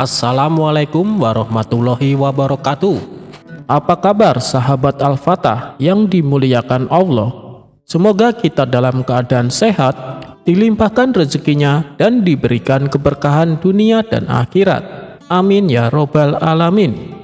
Assalamualaikum warahmatullahi wabarakatuh. Apa kabar sahabat Al-Fatah yang dimuliakan Allah? Semoga kita dalam keadaan sehat, dilimpahkan rezekinya dan diberikan keberkahan dunia dan akhirat. Amin ya robbal alamin.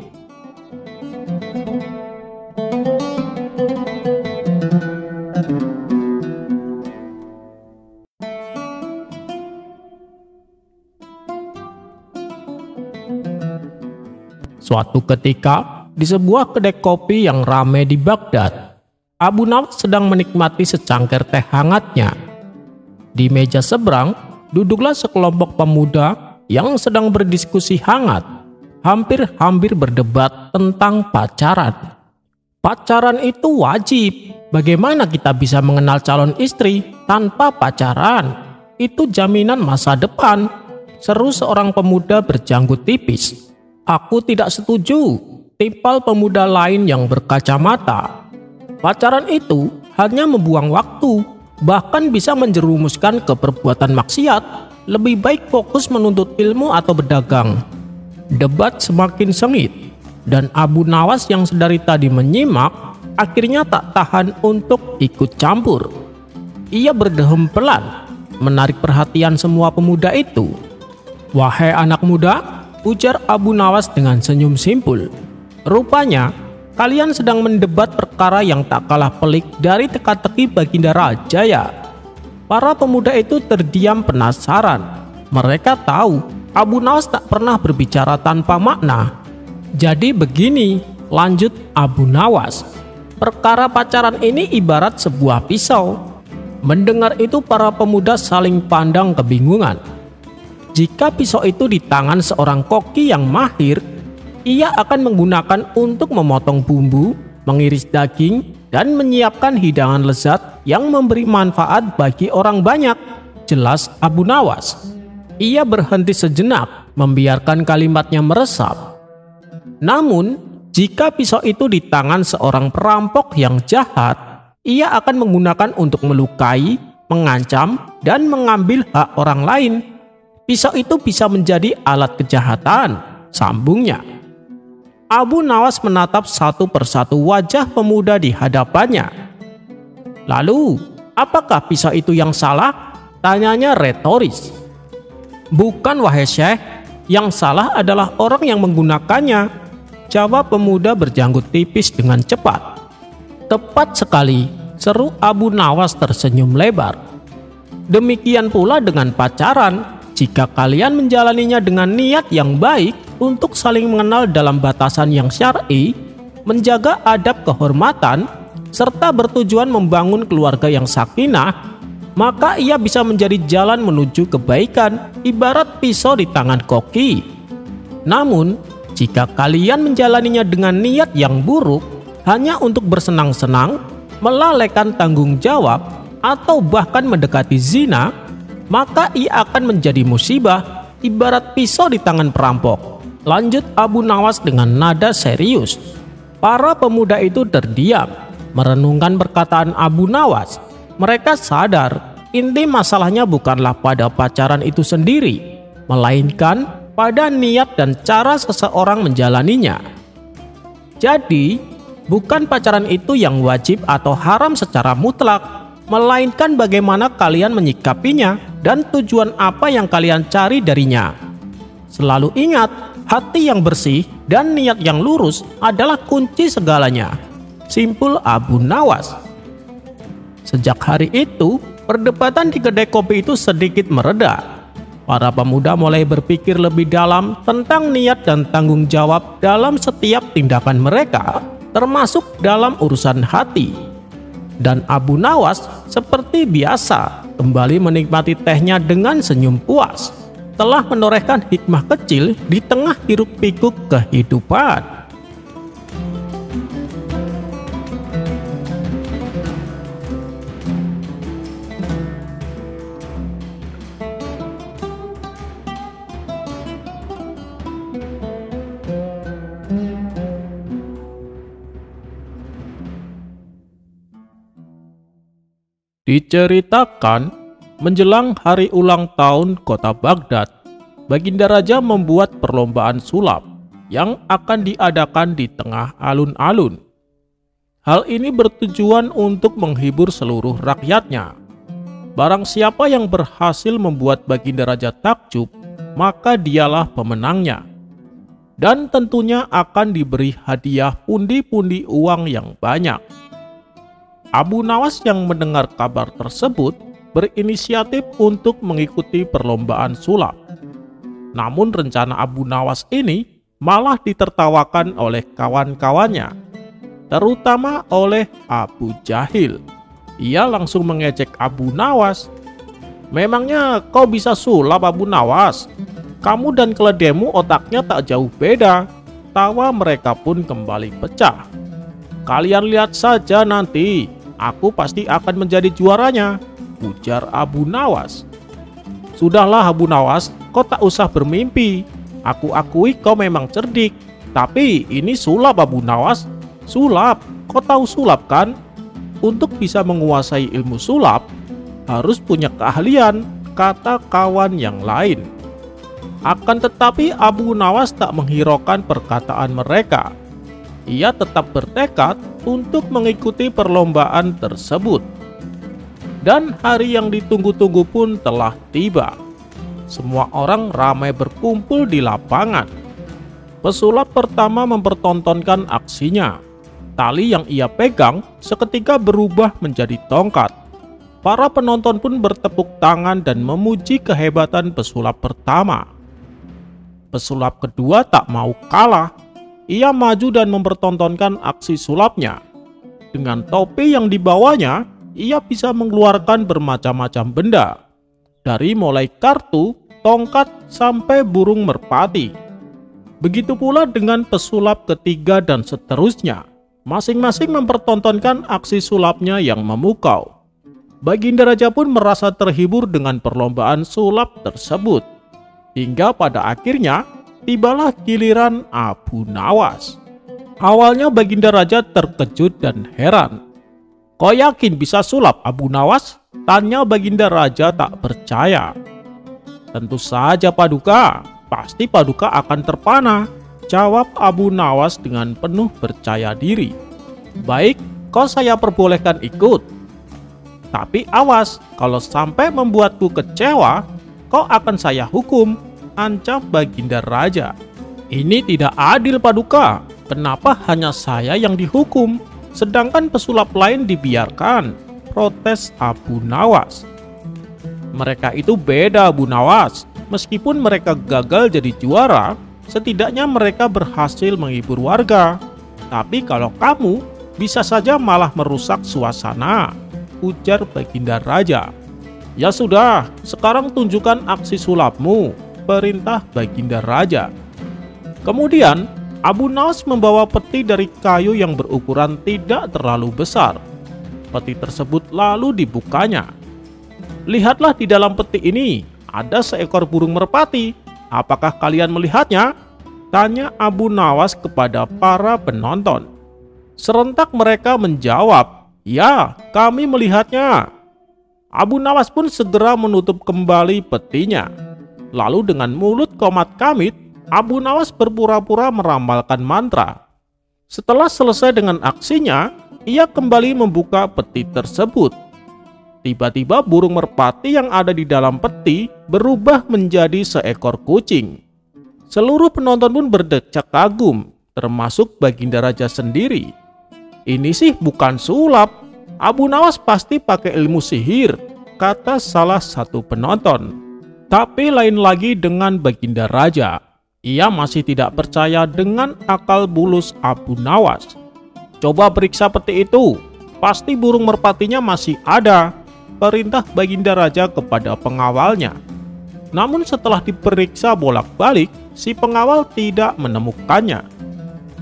Suatu ketika, di sebuah kedai kopi yang ramai di Baghdad, Abu Nawas sedang menikmati secangkir teh hangatnya. Di meja seberang, duduklah sekelompok pemuda yang sedang berdiskusi hangat, hampir-hampir berdebat tentang pacaran. Pacaran itu wajib. Bagaimana kita bisa mengenal calon istri tanpa pacaran? Itu jaminan masa depan, seru seorang pemuda berjanggut tipis. Aku tidak setuju, timpal pemuda lain yang berkacamata. Pacaran itu hanya membuang waktu, bahkan bisa menjerumuskan ke perbuatan maksiat. Lebih baik fokus menuntut ilmu atau berdagang. Debat semakin sengit, dan Abu Nawas yang sedari tadi menyimak, akhirnya tak tahan untuk ikut campur. Ia berdehem pelan, menarik perhatian semua pemuda itu. "Wahai anak muda," ujar Abu Nawas dengan senyum simpul. "Rupanya kalian sedang mendebat perkara yang tak kalah pelik dari teka-teki Baginda Raja ya?" Para pemuda itu terdiam penasaran. Mereka tahu Abu Nawas tak pernah berbicara tanpa makna. "Jadi begini," lanjut Abu Nawas, "perkara pacaran ini ibarat sebuah pisau." Mendengar itu para pemuda saling pandang kebingungan. Jika pisau itu di tangan seorang koki yang mahir, ia akan menggunakan untuk memotong bumbu, mengiris daging, dan menyiapkan hidangan lezat yang memberi manfaat bagi orang banyak, jelas Abu Nawas. Ia berhenti sejenak, membiarkan kalimatnya meresap. Namun, jika pisau itu di tangan seorang perampok yang jahat, ia akan menggunakan untuk melukai, mengancam, dan mengambil hak orang lain. Pisau itu bisa menjadi alat kejahatan, sambungnya. Abu Nawas menatap satu persatu wajah pemuda di hadapannya. "Lalu, apakah pisau itu yang salah?" tanyanya retoris. "Bukan wahai Syekh, yang salah adalah orang yang menggunakannya," jawab pemuda berjanggut tipis dengan cepat. "Tepat sekali," seru Abu Nawas tersenyum lebar. "Demikian pula dengan pacaran. Jika kalian menjalaninya dengan niat yang baik untuk saling mengenal dalam batasan yang syar'i, menjaga adab kehormatan, serta bertujuan membangun keluarga yang sakinah, maka ia bisa menjadi jalan menuju kebaikan, ibarat pisau di tangan koki. Namun, jika kalian menjalaninya dengan niat yang buruk, hanya untuk bersenang-senang, melalaikan tanggung jawab, atau bahkan mendekati zina, maka ia akan menjadi musibah, ibarat pisau di tangan perampok," lanjut Abu Nawas dengan nada serius. Para pemuda itu terdiam, merenungkan perkataan Abu Nawas. Mereka sadar, inti masalahnya bukanlah pada pacaran itu sendiri, melainkan pada niat dan cara seseorang menjalaninya. Jadi, bukan pacaran itu yang wajib atau haram secara mutlak, melainkan bagaimana kalian menyikapinya dan tujuan apa yang kalian cari darinya. Selalu ingat, hati yang bersih dan niat yang lurus adalah kunci segalanya. Simpul Abu Nawas. Sejak hari itu, perdebatan di kedai kopi itu sedikit mereda. Para pemuda mulai berpikir lebih dalam tentang niat dan tanggung jawab dalam setiap tindakan mereka, termasuk dalam urusan hati. Dan Abu Nawas seperti biasa kembali menikmati tehnya dengan senyum puas, telah menorehkan hikmah kecil di tengah hiruk-pikuk kehidupan. Diceritakan, menjelang hari ulang tahun kota Baghdad, Baginda Raja membuat perlombaan sulap yang akan diadakan di tengah alun-alun. Hal ini bertujuan untuk menghibur seluruh rakyatnya. Barang siapa yang berhasil membuat Baginda Raja takjub, maka dialah pemenangnya. Dan tentunya akan diberi hadiah pundi-pundi uang yang banyak. Abu Nawas yang mendengar kabar tersebut berinisiatif untuk mengikuti perlombaan sulap. Namun rencana Abu Nawas ini malah ditertawakan oleh kawan-kawannya, terutama oleh Abu Jahil. Ia langsung mengejek Abu Nawas. "Memangnya kau bisa sulap, Abu Nawas? Kamu dan keledaimu otaknya tak jauh beda." Tawa mereka pun kembali pecah. "Kalian lihat saja nanti, aku pasti akan menjadi juaranya," ujar Abu Nawas. "Sudahlah Abu Nawas, kau tak usah bermimpi. Aku akui kau memang cerdik, tapi ini sulap Abu Nawas. Sulap, kau tahu sulap kan? Untuk bisa menguasai ilmu sulap, harus punya keahlian," kata kawan yang lain. Akan tetapi Abu Nawas tak menghiraukan perkataan mereka. Ia tetap bertekad untuk mengikuti perlombaan tersebut. Dan hari yang ditunggu-tunggu pun telah tiba. Semua orang ramai berkumpul di lapangan. Pesulap pertama mempertontonkan aksinya. Tali yang ia pegang seketika berubah menjadi tongkat. Para penonton pun bertepuk tangan dan memuji kehebatan pesulap pertama. Pesulap kedua tak mau kalah. Ia maju dan mempertontonkan aksi sulapnya. Dengan topi yang dibawanya, ia bisa mengeluarkan bermacam-macam benda. Dari mulai kartu, tongkat, sampai burung merpati. Begitu pula dengan pesulap ketiga dan seterusnya. Masing-masing mempertontonkan aksi sulapnya yang memukau. Baginda Raja pun merasa terhibur dengan perlombaan sulap tersebut. Hingga pada akhirnya, tibalah giliran Abu Nawas. Awalnya Baginda Raja terkejut dan heran. "Kau yakin bisa sulap, Abu Nawas?" tanya Baginda Raja tak percaya. "Tentu saja Paduka, pasti Paduka akan terpana," jawab Abu Nawas dengan penuh percaya diri. "Baik, kau saya perbolehkan ikut. Tapi awas, kalau sampai membuatku kecewa, kau akan saya hukum," ancam Baginda Raja. "Ini tidak adil Paduka, kenapa hanya saya yang dihukum, sedangkan pesulap lain dibiarkan?" protes Abu Nawas. "Mereka itu beda Abu Nawas. Meskipun mereka gagal jadi juara, setidaknya mereka berhasil menghibur warga. Tapi kalau kamu, bisa saja malah merusak suasana," ujar Baginda Raja. "Ya sudah, sekarang tunjukkan aksi sulapmu," perintah Baginda Raja. Kemudian Abu Nawas membawa peti dari kayu yang berukuran tidak terlalu besar. Peti tersebut lalu dibukanya. "Lihatlah di dalam peti ini, ada seekor burung merpati. Apakah kalian melihatnya?" tanya Abu Nawas kepada para penonton. Serentak mereka menjawab, "Ya, kami melihatnya." Abu Nawas pun segera menutup kembali petinya. Lalu dengan mulut komat kamit, Abu Nawas berpura-pura meramalkan mantra. Setelah selesai dengan aksinya, ia kembali membuka peti tersebut. Tiba-tiba burung merpati yang ada di dalam peti berubah menjadi seekor kucing. Seluruh penonton pun berdecak kagum, termasuk Baginda Raja sendiri. "Ini sih bukan sulap, Abu Nawas pasti pakai ilmu sihir," kata salah satu penonton. Tapi lain lagi dengan Baginda Raja. Ia masih tidak percaya dengan akal bulus Abu Nawas. "Coba periksa peti itu, pasti burung merpatinya masih ada," perintah Baginda Raja kepada pengawalnya. Namun setelah diperiksa bolak-balik, si pengawal tidak menemukannya.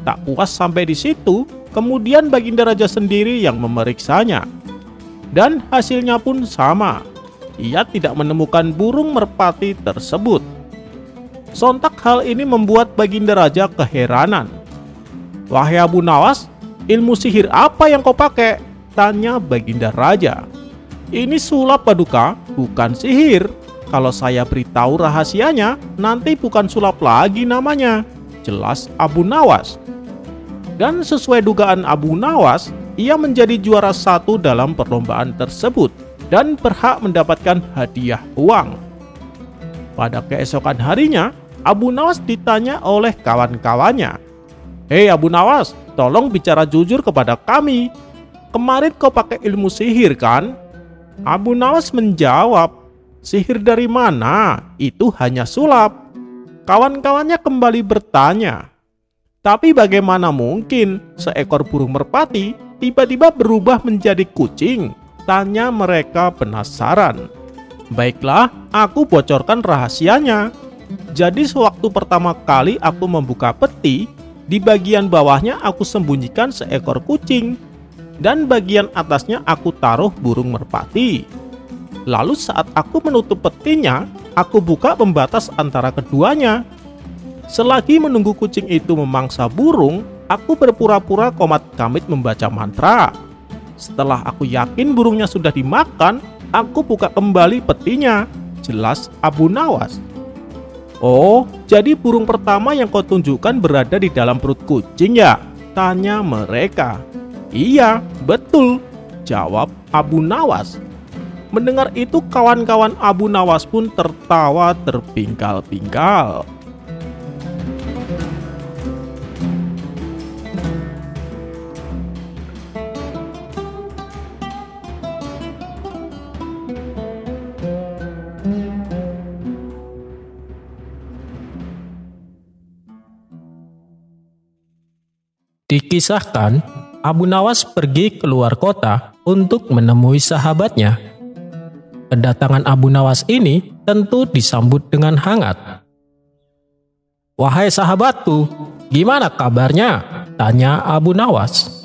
Tak puas sampai di situ, kemudian Baginda Raja sendiri yang memeriksanya. Dan hasilnya pun sama. Ia tidak menemukan burung merpati tersebut. Sontak hal ini membuat Baginda Raja keheranan. "Wahai Abu Nawas, ilmu sihir apa yang kau pakai?" tanya Baginda Raja. "Ini sulap Paduka, bukan sihir," Kalau saya beritahu rahasianya, nanti bukan sulap lagi namanya, jelas Abu Nawas. Dan sesuai dugaan Abu Nawas, ia menjadi juara 1 dalam perlombaan tersebut dan berhak mendapatkan hadiah uang. Pada keesokan harinya, Abu Nawas ditanya oleh kawan-kawannya, "Hei Abu Nawas, tolong bicara jujur kepada kami. Kemarin kau pakai ilmu sihir kan?" Abu Nawas menjawab, "Sihir dari mana? Itu hanya sulap." Kawan-kawannya kembali bertanya, "Tapi bagaimana mungkin seekor burung merpati tiba-tiba berubah menjadi kucing?" Tanya mereka penasaran. "Baiklah, aku bocorkan rahasianya. Jadi sewaktu pertama kali aku membuka peti, di bagian bawahnya aku sembunyikan seekor kucing, dan bagian atasnya aku taruh burung merpati. Lalu saat aku menutup petinya, aku buka pembatas antara keduanya. Selagi menunggu kucing itu memangsa burung, aku berpura-pura komat kamit membaca mantra. Setelah aku yakin burungnya sudah dimakan, aku buka kembali petinya," jelas Abu Nawas. "Oh, jadi burung pertama yang kau tunjukkan berada di dalam perut kucing ya?" tanya mereka. "Iya, betul," jawab Abu Nawas. Mendengar itu, kawan-kawan Abu Nawas pun tertawa terpingkal-pingkal. Dikisahkan, Abu Nawas pergi keluar kota untuk menemui sahabatnya. Kedatangan Abu Nawas ini tentu disambut dengan hangat. "Wahai sahabatku, gimana kabarnya?" tanya Abu Nawas.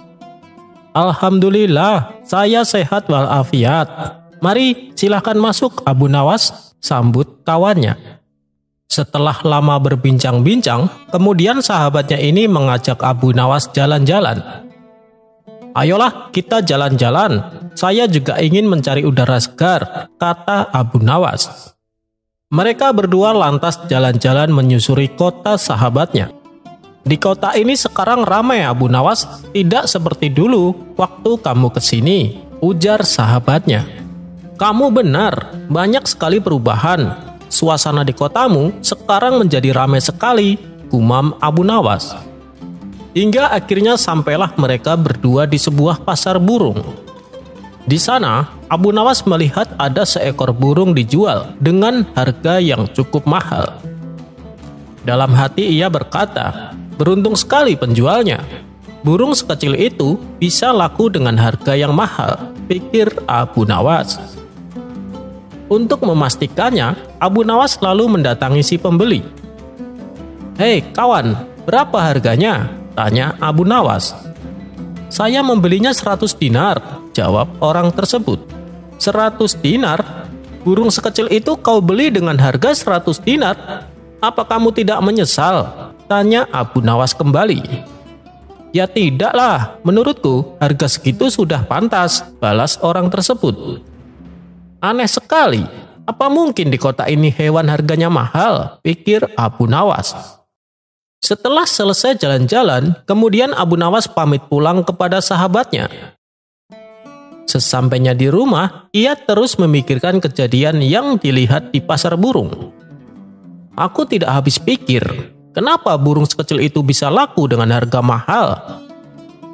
"Alhamdulillah, saya sehat walafiat. Mari silahkan masuk Abu Nawas," sambut kawannya. Setelah lama berbincang-bincang, kemudian sahabatnya ini mengajak Abu Nawas jalan-jalan. "Ayolah kita jalan-jalan, saya juga ingin mencari udara segar," kata Abu Nawas. Mereka berdua lantas jalan-jalan menyusuri kota sahabatnya. "Di kota ini sekarang ramai Abu Nawas, tidak seperti dulu waktu kamu kesini," ujar sahabatnya. "Kamu benar, banyak sekali perubahan. Suasana di kotamu sekarang menjadi ramai sekali," gumam Abu Nawas. Hingga akhirnya sampailah mereka berdua di sebuah pasar burung. Di sana, Abu Nawas melihat ada seekor burung dijual dengan harga yang cukup mahal. Dalam hati ia berkata, "Beruntung sekali penjualnya. Burung sekecil itu bisa laku dengan harga yang mahal," pikir Abu Nawas. Untuk memastikannya, Abu Nawas lalu mendatangi si pembeli. "Hei kawan, berapa harganya?" tanya Abu Nawas. "Saya membelinya 100 dinar," jawab orang tersebut. 100 dinar? Burung sekecil itu kau beli dengan harga 100 dinar? Apa kamu tidak menyesal? Tanya Abu Nawas kembali. "Ya tidaklah, menurutku harga segitu sudah pantas," balas orang tersebut. "Aneh sekali, apa mungkin di kota ini hewan harganya mahal?" pikir Abu Nawas. Setelah selesai jalan-jalan, kemudian Abu Nawas pamit pulang kepada sahabatnya. Sesampainya di rumah, ia terus memikirkan kejadian yang dilihat di pasar burung. "Aku tidak habis pikir, kenapa burung sekecil itu bisa laku dengan harga mahal?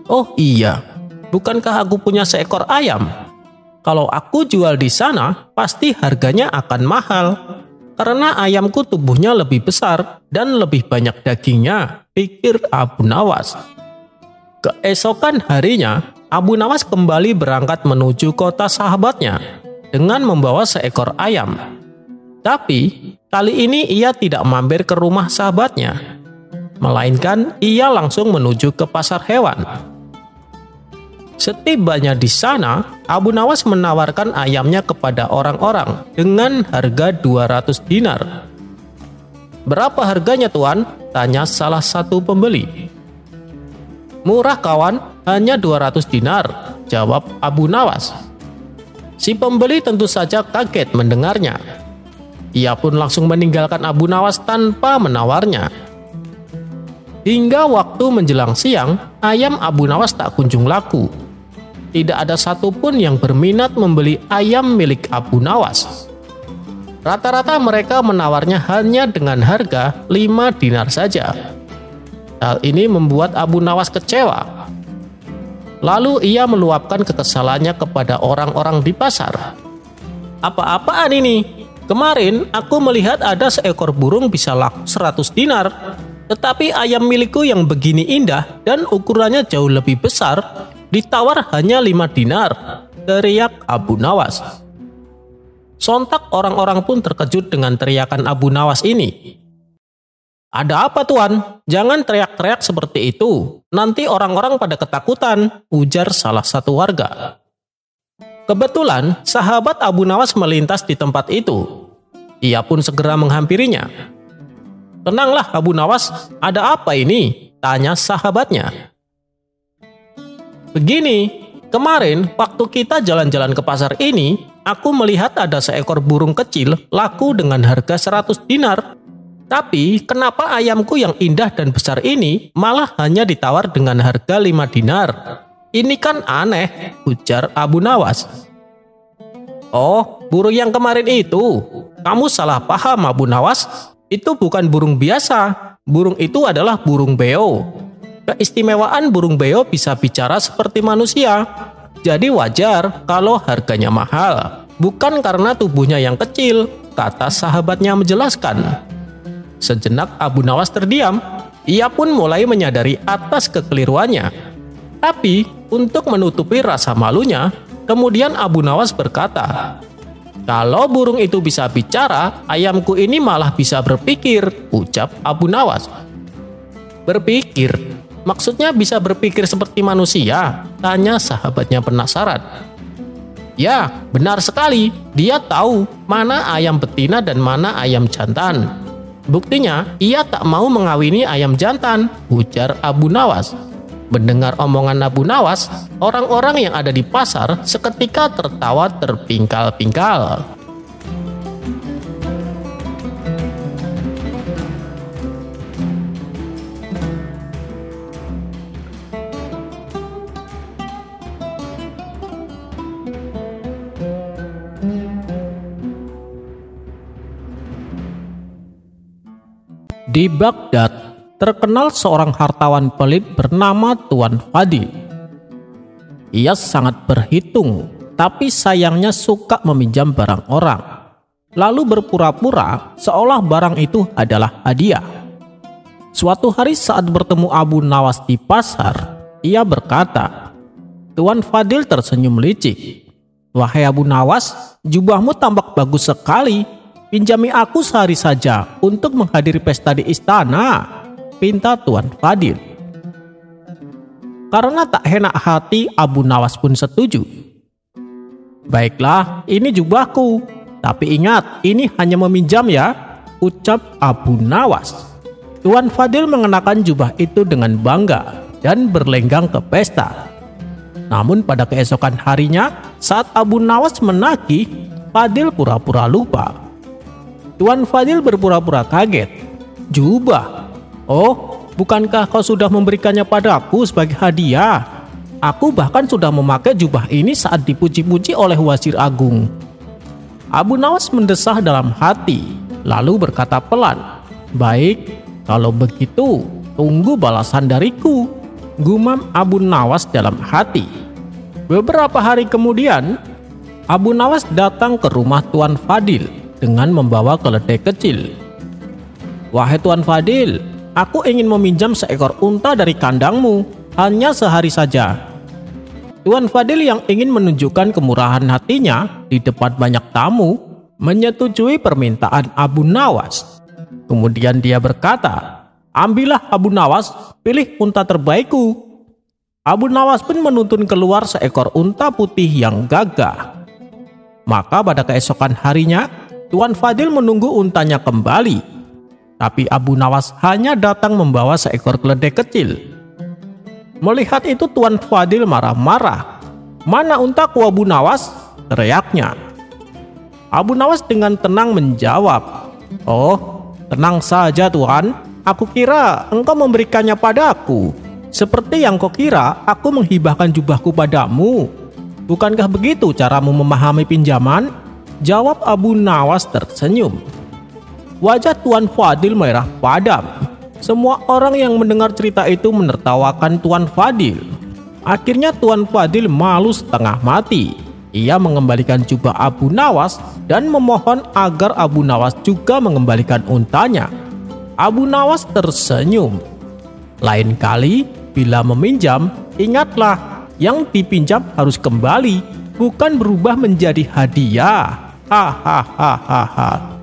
Oh iya, bukankah aku punya seekor ayam? Kalau aku jual di sana, pasti harganya akan mahal. Karena ayamku tubuhnya lebih besar dan lebih banyak dagingnya," pikir Abu Nawas. Keesokan harinya, Abu Nawas kembali berangkat menuju kota sahabatnya dengan membawa seekor ayam. Tapi, kali ini ia tidak mampir ke rumah sahabatnya, melainkan ia langsung menuju ke pasar hewan. Setibanya di sana, Abu Nawas menawarkan ayamnya kepada orang-orang dengan harga 200 dinar. "Berapa harganya tuan?" tanya salah satu pembeli. "Murah kawan, hanya 200 dinar," jawab Abu Nawas. Si pembeli tentu saja kaget mendengarnya. Ia pun langsung meninggalkan Abu Nawas tanpa menawarnya. Hingga waktu menjelang siang, ayam Abu Nawas tak kunjung laku. Tidak ada satupun yang berminat membeli ayam milik Abu Nawas. Rata-rata mereka menawarnya hanya dengan harga 5 dinar saja. Hal ini membuat Abu Nawas kecewa. Lalu ia meluapkan kekesalannya kepada orang-orang di pasar. "Apa-apaan ini? Kemarin aku melihat ada seekor burung bisa laku 100 dinar. Tetapi ayam milikku yang begini indah dan ukurannya jauh lebih besar ditawar hanya 5 dinar, teriak Abu Nawas. Sontak orang-orang pun terkejut dengan teriakan Abu Nawas ini. "Ada apa tuan? Jangan teriak-teriak seperti itu. Nanti orang-orang pada ketakutan," ujar salah satu warga. Kebetulan sahabat Abu Nawas melintas di tempat itu. Ia pun segera menghampirinya. "Tenanglah Abu Nawas, ada apa ini?" tanya sahabatnya. "Begini, kemarin waktu kita jalan-jalan ke pasar ini, aku melihat ada seekor burung kecil laku dengan harga 100 dinar. Tapi kenapa ayamku yang indah dan besar ini malah hanya ditawar dengan harga 5 dinar? Ini kan aneh," ujar Abu Nawas. "Oh, burung yang kemarin itu. Kamu salah paham Abu Nawas. Itu bukan burung biasa. Burung itu adalah burung beo. Keistimewaan burung beo bisa bicara seperti manusia. Jadi wajar kalau harganya mahal. Bukan karena tubuhnya yang kecil," kata sahabatnya menjelaskan. Sejenak Abu Nawas terdiam. Ia pun mulai menyadari atas kekeliruannya. Tapi untuk menutupi rasa malunya, kemudian Abu Nawas berkata, "Kalau burung itu bisa bicara, ayamku ini malah bisa berpikir," ucap Abu Nawas. "Berpikir? Maksudnya bisa berpikir seperti manusia?" tanya sahabatnya penasaran. "Ya, benar sekali. Dia tahu mana ayam betina dan mana ayam jantan. Buktinya, ia tak mau mengawini ayam jantan," ujar Abu Nawas. Mendengar omongan Abu Nawas, orang-orang yang ada di pasar seketika tertawa terpingkal-pingkal. Di Baghdad, terkenal seorang hartawan pelit bernama Tuan Fadil. Ia sangat berhitung, tapi sayangnya suka meminjam barang orang, lalu berpura-pura seolah barang itu adalah hadiah. Suatu hari saat bertemu Abu Nawas di pasar, ia berkata, Tuan Fadil tersenyum licik. "Wahai Abu Nawas, jubahmu tampak bagus sekali. Pinjami aku sehari saja untuk menghadiri pesta di istana," pinta Tuan Fadil. Karena tak enak hati, Abu Nawas pun setuju. "Baiklah, ini jubahku. Tapi ingat, ini hanya meminjam ya," ucap Abu Nawas. Tuan Fadil mengenakan jubah itu dengan bangga dan berlenggang ke pesta. Namun pada keesokan harinya, saat Abu Nawas menagih, Fadil pura-pura lupa. Tuan Fadil berpura-pura kaget. "Jubah? Oh, bukankah kau sudah memberikannya padaku sebagai hadiah? Aku bahkan sudah memakai jubah ini saat dipuji-puji oleh Wazir Agung." Abu Nawas mendesah dalam hati, lalu berkata pelan, "Baik, kalau begitu tunggu balasan dariku," gumam Abu Nawas dalam hati. Beberapa hari kemudian, Abu Nawas datang ke rumah Tuan Fadil dengan membawa keledai kecil. "Wahai Tuan Fadil, aku ingin meminjam seekor unta dari kandangmu, hanya sehari saja." Tuan Fadil yang ingin menunjukkan kemurahan hatinya di depan banyak tamu, menyetujui permintaan Abu Nawas. Kemudian dia berkata, "Ambillah Abu Nawas, pilih unta terbaikku." Abu Nawas pun menuntun keluar seekor unta putih yang gagah. Maka pada keesokan harinya, Tuan Fadil menunggu untanya kembali. Tapi Abu Nawas hanya datang membawa seekor keledai kecil. Melihat itu Tuan Fadil marah-marah. "Mana untaku Abu Nawas?" teriaknya. Abu Nawas dengan tenang menjawab, "Oh, tenang saja Tuan, aku kira engkau memberikannya padaku. Seperti yang kau kira aku menghibahkan jubahku padamu. Bukankah begitu caramu memahami pinjaman?" Jawab Abu Nawas tersenyum. Wajah Tuan Fadil merah padam. Semua orang yang mendengar cerita itu menertawakan Tuan Fadil. Akhirnya Tuan Fadil malu setengah mati. Ia mengembalikan jubah Abu Nawas dan memohon agar Abu Nawas juga mengembalikan untanya. Abu Nawas tersenyum. "Lain kali bila meminjam, ingatlah yang dipinjam harus kembali, bukan berubah menjadi hadiah. Hahaha."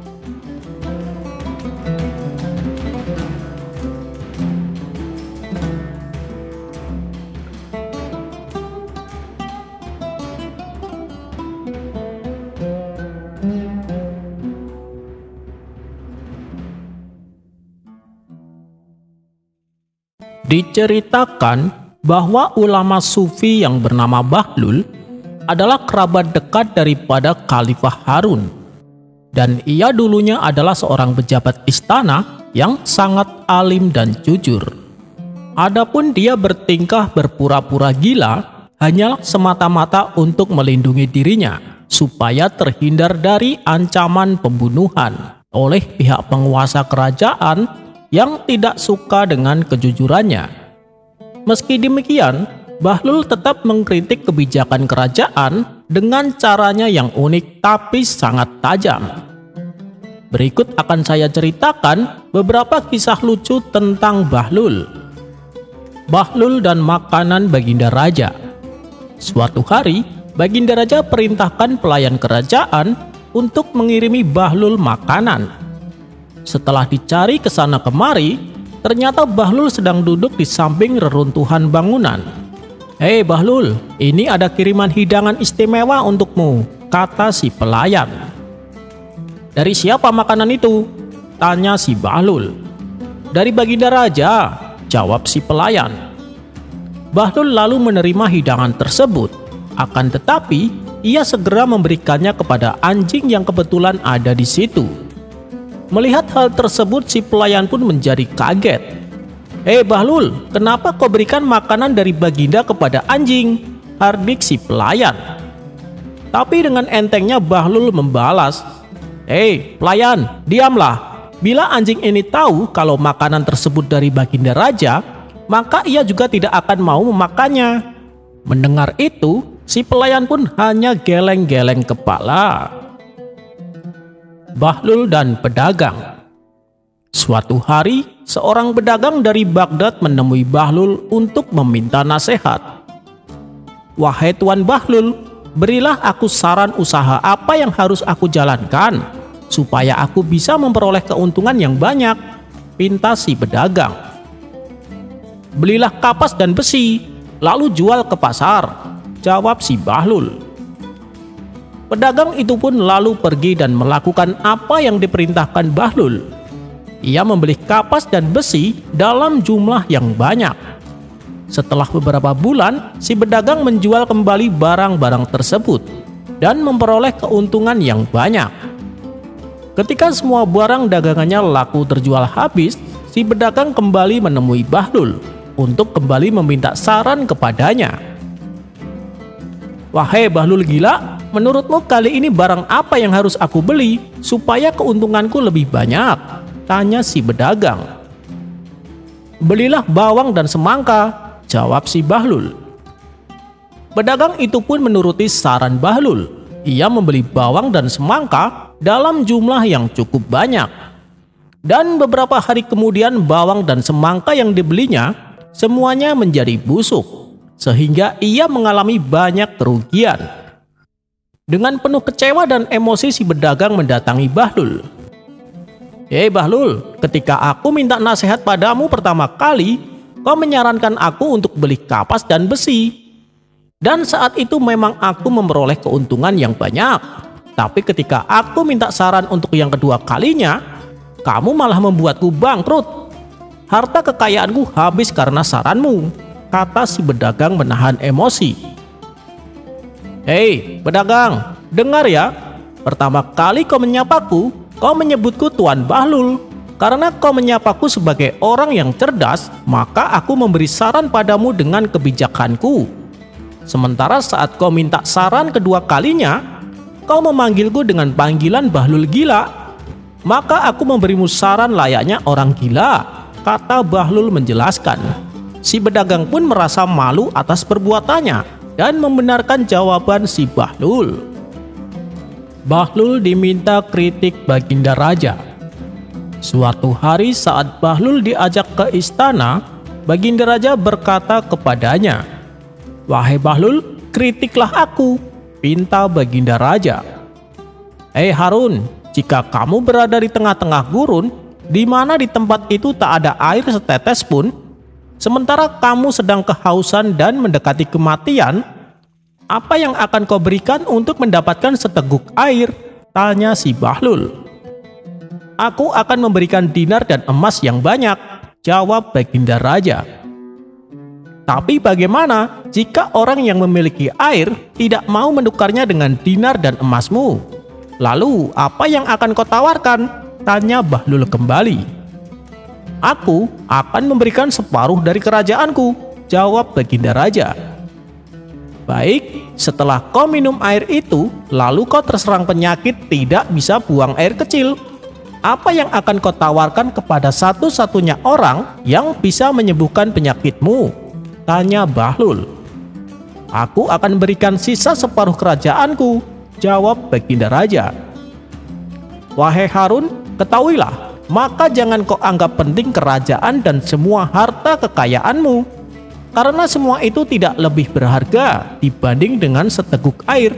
Diceritakan bahwa ulama sufi yang bernama Bahlul adalah kerabat dekat daripada Khalifah Harun, dan ia dulunya adalah seorang pejabat istana yang sangat alim dan jujur. Adapun dia bertingkah berpura-pura gila hanyalah semata-mata untuk melindungi dirinya supaya terhindar dari ancaman pembunuhan oleh pihak penguasa kerajaan yang tidak suka dengan kejujurannya. Meski demikian, Bahlul tetap mengkritik kebijakan kerajaan dengan caranya yang unik tapi sangat tajam. Berikut akan saya ceritakan beberapa kisah lucu tentang Bahlul. Bahlul dan makanan Baginda Raja. Suatu hari, Baginda Raja perintahkan pelayan kerajaan untuk mengirimi Bahlul makanan. Setelah dicari ke sana kemari, ternyata Bahlul sedang duduk di samping reruntuhan bangunan. "Hei Bahlul, ini ada kiriman hidangan istimewa untukmu," kata si pelayan. "Dari siapa makanan itu?" tanya si Bahlul. "Dari Baginda Raja," jawab si pelayan. Bahlul lalu menerima hidangan tersebut. Akan tetapi, ia segera memberikannya kepada anjing yang kebetulan ada di situ. Melihat hal tersebut, si pelayan pun menjadi kaget. "Hei Bahlul, kenapa kau berikan makanan dari Baginda kepada anjing?" hardik si pelayan. Tapi dengan entengnya Bahlul membalas, "Hei pelayan, diamlah. Bila anjing ini tahu kalau makanan tersebut dari Baginda Raja, maka ia juga tidak akan mau memakannya." Mendengar itu, si pelayan pun hanya geleng-geleng kepala. Bahlul dan pedagang. Suatu hari, seorang pedagang dari Baghdad menemui Bahlul untuk meminta nasihat. "Wahai Tuan Bahlul, berilah aku saran usaha apa yang harus aku jalankan supaya aku bisa memperoleh keuntungan yang banyak," pinta si pedagang. "Belilah kapas dan besi, lalu jual ke pasar," jawab si Bahlul. Pedagang itu pun lalu pergi dan melakukan apa yang diperintahkan Bahlul. Ia membeli kapas dan besi dalam jumlah yang banyak. Setelah beberapa bulan, si pedagang menjual kembali barang-barang tersebut dan memperoleh keuntungan yang banyak. Ketika semua barang dagangannya laku terjual habis, si pedagang kembali menemui Bahlul untuk kembali meminta saran kepadanya. "Wahai Bahlul gila, menurutmu kali ini barang apa yang harus aku beli supaya keuntunganku lebih banyak?" tanya si pedagang. "Belilah bawang dan semangka," jawab si Bahlul. Pedagang itu pun menuruti saran Bahlul. Ia membeli bawang dan semangka dalam jumlah yang cukup banyak. Dan beberapa hari kemudian bawang dan semangka yang dibelinya semuanya menjadi busuk, sehingga ia mengalami banyak kerugian. Dengan penuh kecewa dan emosi, si pedagang mendatangi Bahlul. "Hei Bahlul, ketika aku minta nasihat padamu pertama kali, kau menyarankan aku untuk beli kapas dan besi. Dan saat itu memang aku memperoleh keuntungan yang banyak. Tapi ketika aku minta saran untuk yang kedua kalinya, kamu malah membuatku bangkrut. Harta kekayaanku habis karena saranmu," kata si pedagang menahan emosi. "Hei pedagang, dengar ya, Pertama kali kau menyapaku, kau menyebutku Tuan Bahlul. Karena kau menyapaku sebagai orang yang cerdas, maka aku memberi saran padamu dengan kebijakanku. Sementara saat kau minta saran kedua kalinya, kau memanggilku dengan panggilan Bahlul gila. Maka aku memberimu saran layaknya orang gila, kata Bahlul menjelaskan. Si pedagang pun merasa malu atas perbuatannya dan membenarkan jawaban si Bahlul. Bahlul diminta kritik Baginda Raja. Suatu hari saat Bahlul diajak ke istana, Baginda Raja berkata kepadanya, "Wahai Bahlul, kritiklah aku," pinta Baginda Raja. "Hei Harun, jika kamu berada di tengah-tengah gurun, di mana di tempat itu tak ada air setetes pun, sementara kamu sedang kehausan dan mendekati kematian, apa yang akan kau berikan untuk mendapatkan seteguk air?" tanya si Bahlul. "Aku akan memberikan dinar dan emas yang banyak," jawab Baginda Raja. "Tapi bagaimana jika orang yang memiliki air tidak mau menukarnya dengan dinar dan emasmu? Lalu apa yang akan kau tawarkan?" tanya Bahlul kembali. "Aku akan memberikan separuh dari kerajaanku," jawab Baginda Raja. "Baik, setelah kau minum air itu, lalu kau terserang penyakit tidak bisa buang air kecil. Apa yang akan kau tawarkan kepada satu-satunya orang yang bisa menyembuhkan penyakitmu?" tanya Bahlul. "Aku akan berikan sisa separuh kerajaanku," jawab Baginda Raja. "Wahai Harun, ketahuilah, maka jangan kau anggap penting kerajaan dan semua harta kekayaanmu, karena semua itu tidak lebih berharga dibanding dengan seteguk air.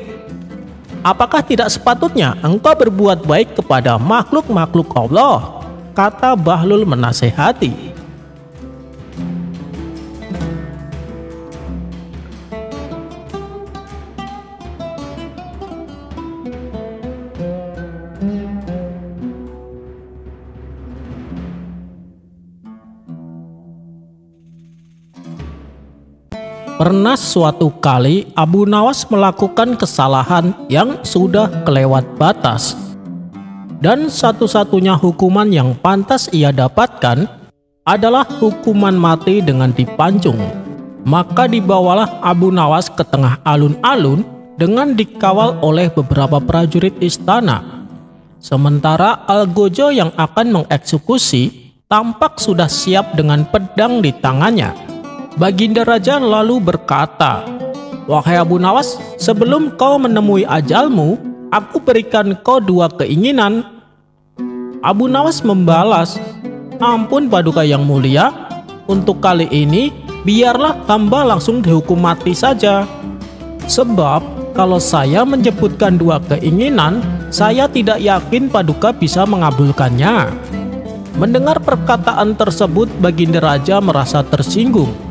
Apakah tidak sepatutnya engkau berbuat baik kepada makhluk-makhluk Allah?" kata Bahlul menasehati. Pernah suatu kali Abu Nawas melakukan kesalahan yang sudah kelewat batas, dan satu-satunya hukuman yang pantas ia dapatkan adalah hukuman mati dengan dipancung. Maka dibawalah Abu Nawas ke tengah alun-alun dengan dikawal oleh beberapa prajurit istana. Sementara Algojo yang akan mengeksekusi tampak sudah siap dengan pedang di tangannya. Baginda Raja lalu berkata, "Wahai Abu Nawas, sebelum kau menemui ajalmu, aku berikan kau dua keinginan." Abu Nawas membalas, "Ampun Paduka yang mulia, untuk kali ini biarlah hamba langsung dihukum mati saja. Sebab kalau saya menyebutkan dua keinginan, saya tidak yakin Paduka bisa mengabulkannya." Mendengar perkataan tersebut, Baginda Raja merasa tersinggung.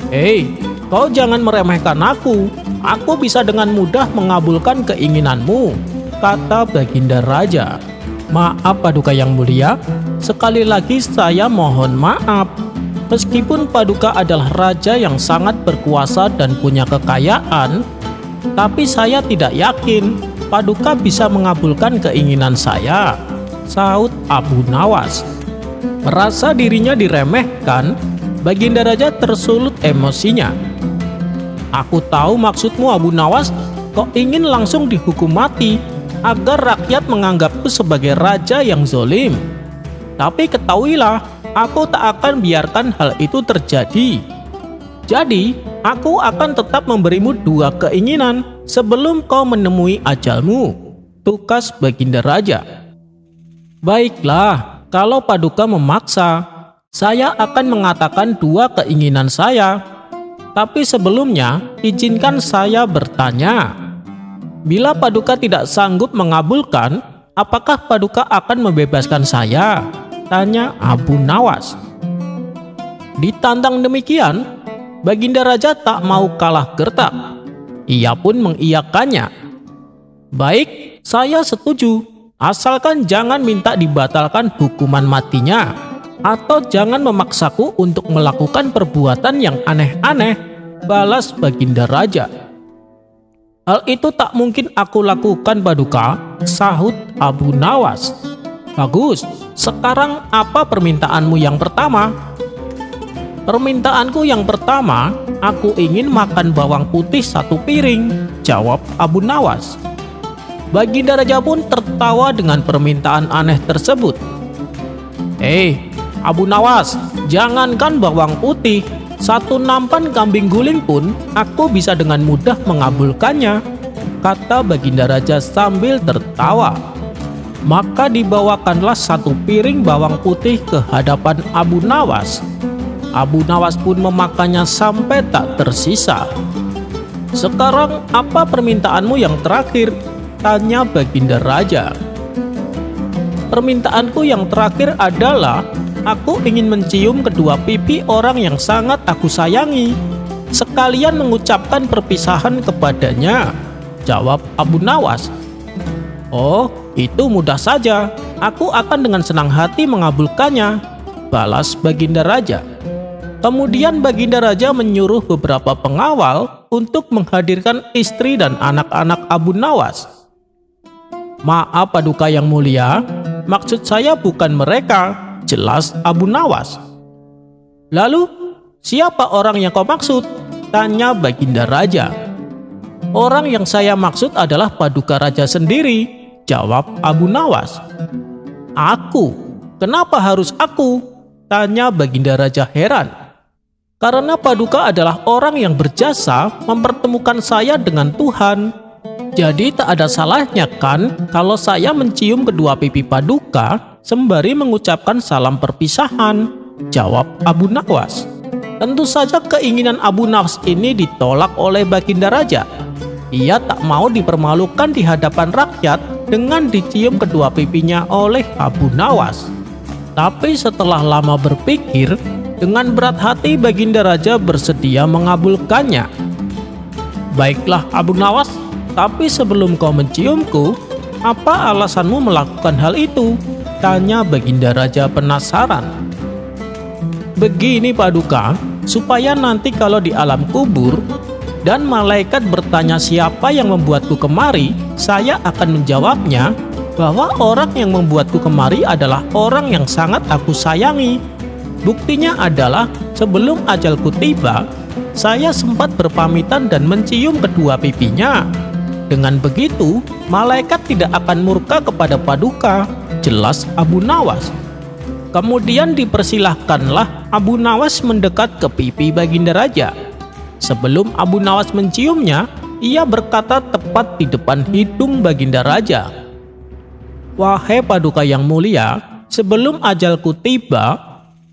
"Hei, kau jangan meremehkan aku. Aku bisa dengan mudah mengabulkan keinginanmu," kata Baginda Raja. "Maaf Paduka yang mulia, sekali lagi saya mohon maaf. Meskipun Paduka adalah raja yang sangat berkuasa dan punya kekayaan, tapi saya tidak yakin Paduka bisa mengabulkan keinginan saya," saut Abu Nawas. Merasa dirinya diremehkan, Baginda Raja tersulut emosinya. "Aku tahu maksudmu Abu Nawas, kau ingin langsung dihukum mati agar rakyat menganggapku sebagai raja yang zolim. Tapi ketahuilah, aku tak akan biarkan hal itu terjadi. Jadi, aku akan tetap memberimu dua keinginan sebelum kau menemui ajalmu," tukas Baginda Raja. "Baiklah, kalau Paduka memaksa, saya akan mengatakan dua keinginan saya. Tapi sebelumnya, izinkan saya bertanya. Bila Paduka tidak sanggup mengabulkan, apakah Paduka akan membebaskan saya?" tanya Abu Nawas. Ditantang demikian, Baginda Raja tak mau kalah gertak. Ia pun mengiyakannya. "Baik, saya setuju, asalkan jangan minta dibatalkan hukuman matinya, atau jangan memaksaku untuk melakukan perbuatan yang aneh-aneh," balas Baginda Raja. Hal itu tak mungkin aku lakukan, Paduka, sahut Abu Nawas. Bagus, sekarang apa permintaanmu yang pertama? Permintaanku yang pertama, aku ingin makan bawang putih 1 piring, jawab Abu Nawas. Baginda Raja pun tertawa dengan permintaan aneh tersebut. Abu Nawas, jangankan bawang putih, 1 nampan kambing guling pun aku bisa dengan mudah mengabulkannya, kata Baginda Raja sambil tertawa. Maka dibawakanlah 1 piring bawang putih ke hadapan Abu Nawas. Abu Nawas pun memakannya sampai tak tersisa. Sekarang apa permintaanmu yang terakhir? Tanya Baginda Raja. Permintaanku yang terakhir adalah aku ingin mencium kedua pipi orang yang sangat aku sayangi, sekalian mengucapkan perpisahan kepadanya, jawab Abu Nawas. Oh, itu mudah saja. Aku akan dengan senang hati mengabulkannya, balas Baginda Raja. Kemudian Baginda Raja menyuruh beberapa pengawal untuk menghadirkan istri dan anak-anak Abu Nawas. Maaf, Paduka yang mulia, maksud saya bukan mereka, jelas Abu Nawas. Lalu, siapa orang yang kau maksud? Tanya Baginda Raja. Orang yang saya maksud adalah Paduka Raja sendiri, jawab Abu Nawas. Aku? Kenapa harus aku? Tanya Baginda Raja heran. Karena Paduka adalah orang yang berjasa mempertemukan saya dengan Tuhan. Jadi tak ada salahnya kan kalau saya mencium kedua pipi Paduka sembari mengucapkan salam perpisahan, jawab Abu Nawas. Tentu saja keinginan Abu Nawas ini ditolak oleh Baginda Raja. Ia tak mau dipermalukan di hadapan rakyat dengan dicium kedua pipinya oleh Abu Nawas. Tapi setelah lama berpikir, dengan berat hati Baginda Raja bersedia mengabulkannya. Baiklah Abu Nawas, tapi sebelum kau menciumku, apa alasanmu melakukan hal itu? Tanya Baginda Raja penasaran. Begini Paduka, supaya nanti kalau di alam kubur dan malaikat bertanya siapa yang membuatku kemari, saya akan menjawabnya bahwa orang yang membuatku kemari adalah orang yang sangat aku sayangi. Buktinya adalah sebelum ajalku tiba, saya sempat berpamitan dan mencium kedua pipinya. Dengan begitu, malaikat tidak akan murka kepada Paduka, jelas Abu Nawas. Kemudian dipersilahkanlah Abu Nawas mendekat ke pipi Baginda Raja. Sebelum Abu Nawas menciumnya, ia berkata tepat di depan hidung Baginda Raja. Wahai Paduka yang mulia, sebelum ajalku tiba,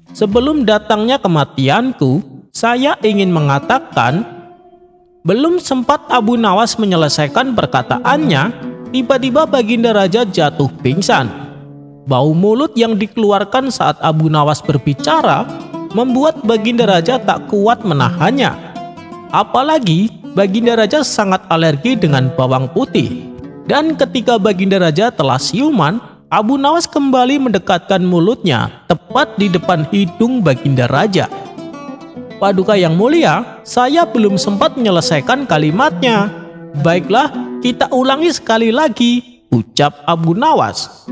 sebelum datangnya kematianku, saya ingin mengatakan. Belum sempat Abu Nawas menyelesaikan perkataannya, tiba-tiba Baginda Raja jatuh pingsan. Bau mulut yang dikeluarkan saat Abu Nawas berbicara membuat Baginda Raja tak kuat menahannya. Apalagi Baginda Raja sangat alergi dengan bawang putih. Dan ketika Baginda Raja telah siuman, Abu Nawas kembali mendekatkan mulutnya tepat di depan hidung Baginda Raja. Paduka yang mulia, saya belum sempat menyelesaikan kalimatnya. Baiklah, kita ulangi sekali lagi, ucap Abu Nawas.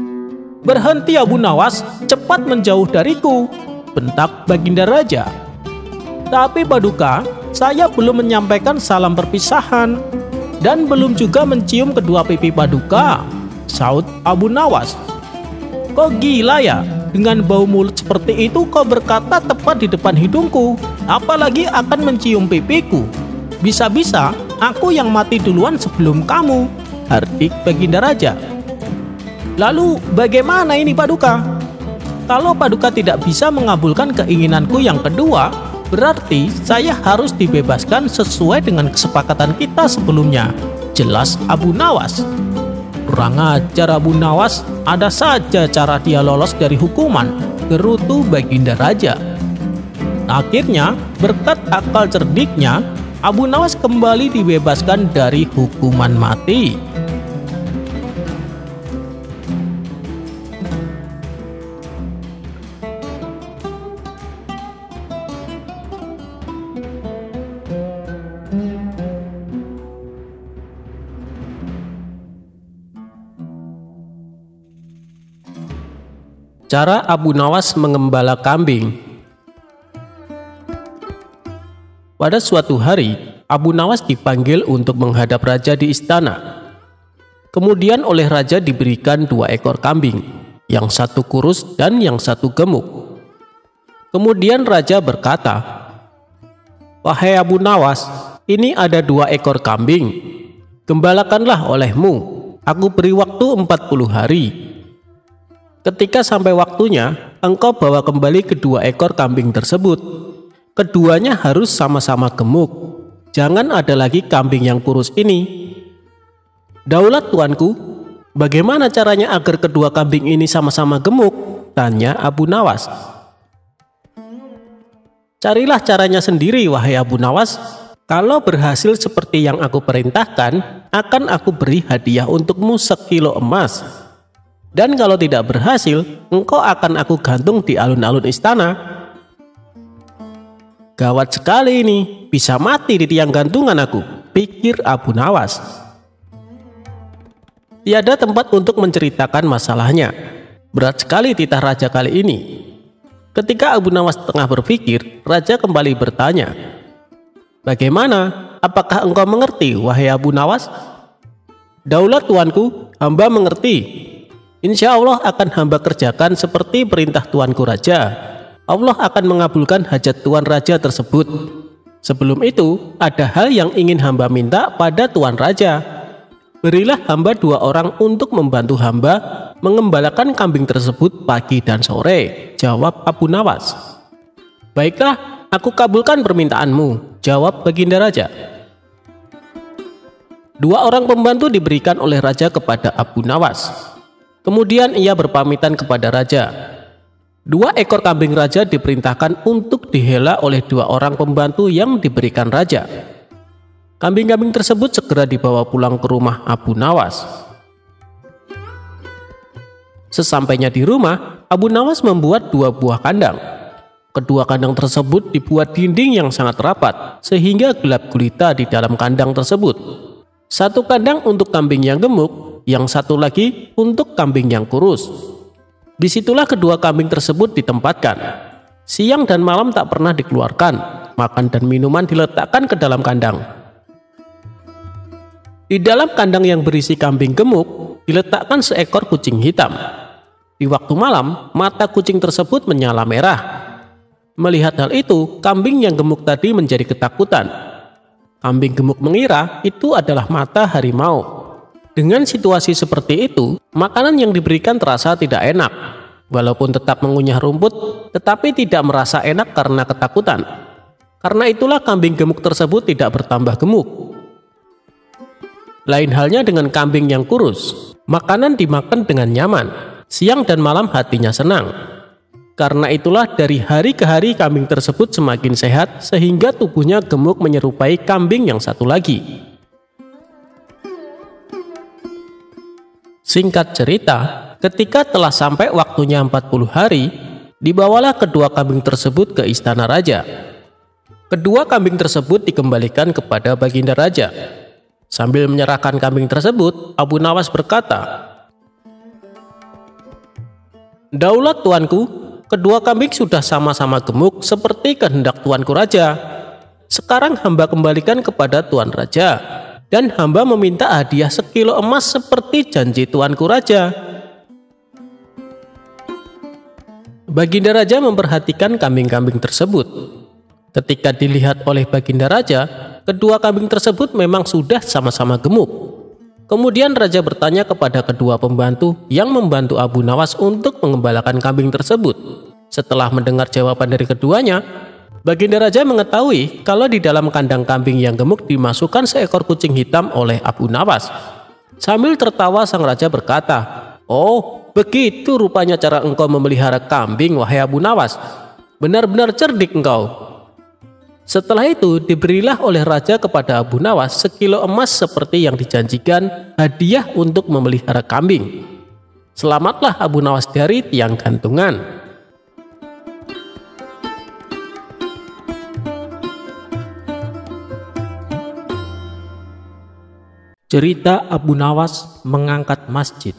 Berhenti Abu Nawas, cepat menjauh dariku, bentak Baginda Raja. Tapi Paduka, saya belum menyampaikan salam perpisahan dan belum juga mencium kedua pipi Paduka, saut Abu Nawas. Kok gila ya? Dengan bau mulut seperti itu kau berkata tepat di depan hidungku, apalagi akan mencium pipiku. Bisa-bisa aku yang mati duluan sebelum kamu, hardik Baginda Raja. Lalu bagaimana ini Paduka? Kalau Paduka tidak bisa mengabulkan keinginanku yang kedua, berarti saya harus dibebaskan sesuai dengan kesepakatan kita sebelumnya, jelas Abu Nawas. Kurang ajar Abu Nawas, ada saja cara dia lolos dari hukuman, gerutu Baginda Raja. Akhirnya, berkat akal cerdiknya, Abu Nawas kembali dibebaskan dari hukuman mati. Cara Abu Nawas mengembala kambing. Pada suatu hari, Abu Nawas dipanggil untuk menghadap raja di istana. Kemudian oleh raja diberikan 2 ekor kambing, yang satu kurus dan yang satu gemuk. Kemudian raja berkata, "Wahai Abu Nawas, ini ada 2 ekor kambing. Gembalakanlah olehmu. Aku beri waktu 40 hari. Ketika sampai waktunya, engkau bawa kembali kedua ekor kambing tersebut. Keduanya harus sama-sama gemuk. Jangan ada lagi kambing yang kurus ini." "Daulat tuanku, bagaimana caranya agar kedua kambing ini sama-sama gemuk?" tanya Abu Nawas. "Carilah caranya sendiri, wahai Abu Nawas. Kalau berhasil seperti yang aku perintahkan, akan aku beri hadiah untukmu 1 kilo emas. Dan kalau tidak berhasil, engkau akan aku gantung di alun-alun istana." "Gawat sekali ini, bisa mati di tiang gantungan aku," pikir Abu Nawas. Tiada tempat untuk menceritakan masalahnya. Berat sekali titah raja kali ini. Ketika Abu Nawas tengah berpikir, raja kembali bertanya, "Bagaimana? Apakah engkau mengerti, wahai Abu Nawas?" "Daulat tuanku, hamba mengerti. Insya Allah akan hamba kerjakan seperti perintah tuanku raja. Allah akan mengabulkan hajat tuan raja tersebut. Sebelum itu, ada hal yang ingin hamba minta pada tuan raja. Berilah hamba 2 orang untuk membantu hamba mengembalakan kambing tersebut pagi dan sore," jawab Abu Nawas. "Baiklah, aku kabulkan permintaanmu," jawab Baginda Raja. 2 orang pembantu diberikan oleh raja kepada Abu Nawas. Kemudian ia berpamitan kepada raja. 2 ekor kambing raja diperintahkan untuk dihela oleh 2 orang pembantu yang diberikan raja. Kambing-kambing tersebut segera dibawa pulang ke rumah Abu Nawas. Sesampainya di rumah, Abu Nawas membuat 2 buah kandang. Kedua kandang tersebut dibuat dinding yang sangat rapat, sehingga gelap gulita di dalam kandang tersebut. 1 kandang untuk kambing yang gemuk, yang satu lagi untuk kambing yang kurus. Disitulah kedua kambing tersebut ditempatkan. Siang dan malam tak pernah dikeluarkan. Makan dan minuman diletakkan ke dalam kandang. Di dalam kandang yang berisi kambing gemuk, diletakkan seekor kucing hitam. Di waktu malam, mata kucing tersebut menyala merah. Melihat hal itu, kambing yang gemuk tadi menjadi ketakutan. Kambing gemuk mengira itu adalah mata harimau. Dengan situasi seperti itu, makanan yang diberikan terasa tidak enak. Walaupun tetap mengunyah rumput, tetapi tidak merasa enak karena ketakutan. Karena itulah kambing gemuk tersebut tidak bertambah gemuk. Lain halnya dengan kambing yang kurus. Makanan dimakan dengan nyaman. Siang dan malam hatinya senang. Karena itulah dari hari ke hari kambing tersebut semakin sehat, sehingga tubuhnya gemuk menyerupai kambing yang satu lagi. Singkat cerita, ketika telah sampai waktunya 40 hari, dibawalah kedua kambing tersebut ke istana raja. Kedua kambing tersebut dikembalikan kepada Baginda Raja. Sambil menyerahkan kambing tersebut, Abu Nawas berkata, "Daulat tuanku, kedua kambing sudah sama-sama gemuk seperti kehendak tuanku raja. Sekarang hamba kembalikan kepada tuan raja. Dan hamba meminta hadiah 1 kilo emas seperti janji tuanku raja." Baginda Raja memperhatikan kambing-kambing tersebut. Ketika dilihat oleh Baginda Raja, kedua kambing tersebut memang sudah sama-sama gemuk. Kemudian Raja bertanya kepada kedua pembantu yang membantu Abu Nawas untuk mengembalakan kambing tersebut. Setelah mendengar jawaban dari keduanya, Baginda Raja mengetahui kalau di dalam kandang kambing yang gemuk dimasukkan seekor kucing hitam oleh Abu Nawas. Sambil tertawa sang raja berkata, "Oh, begitu rupanya cara engkau memelihara kambing, wahai Abu Nawas. Benar-benar cerdik engkau." Setelah itu diberilah oleh raja kepada Abu Nawas 1 kilo emas seperti yang dijanjikan hadiah untuk memelihara kambing. Selamatlah Abu Nawas dari tiang gantungan. Cerita Abu Nawas mengangkat masjid.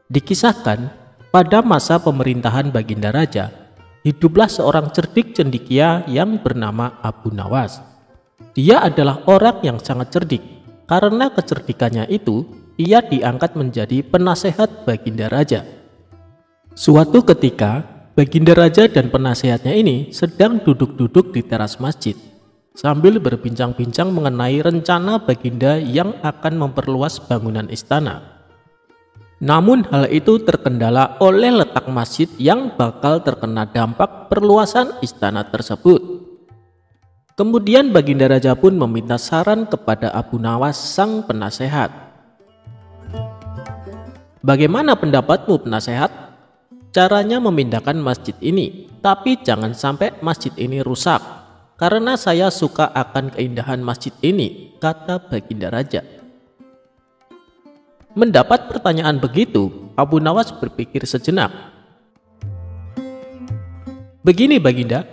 Dikisahkan, pada masa pemerintahan Baginda Raja, hiduplah seorang cerdik cendekia yang bernama Abu Nawas. Dia adalah orang yang sangat cerdik. Karena kecerdikannya itu, ia diangkat menjadi penasehat Baginda Raja. Suatu ketika, Baginda Raja dan penasehatnya ini sedang duduk-duduk di teras masjid, sambil berbincang-bincang mengenai rencana Baginda yang akan memperluas bangunan istana. Namun hal itu terkendala oleh letak masjid yang bakal terkena dampak perluasan istana tersebut. Kemudian Baginda Raja pun meminta saran kepada Abu Nawas sang penasehat. Bagaimana pendapatmu penasehat? Caranya memindahkan masjid ini, tapi jangan sampai masjid ini rusak, karena saya suka akan keindahan masjid ini, kata Baginda Raja. Mendapat pertanyaan begitu, Abu Nawas berpikir sejenak. Begini Baginda,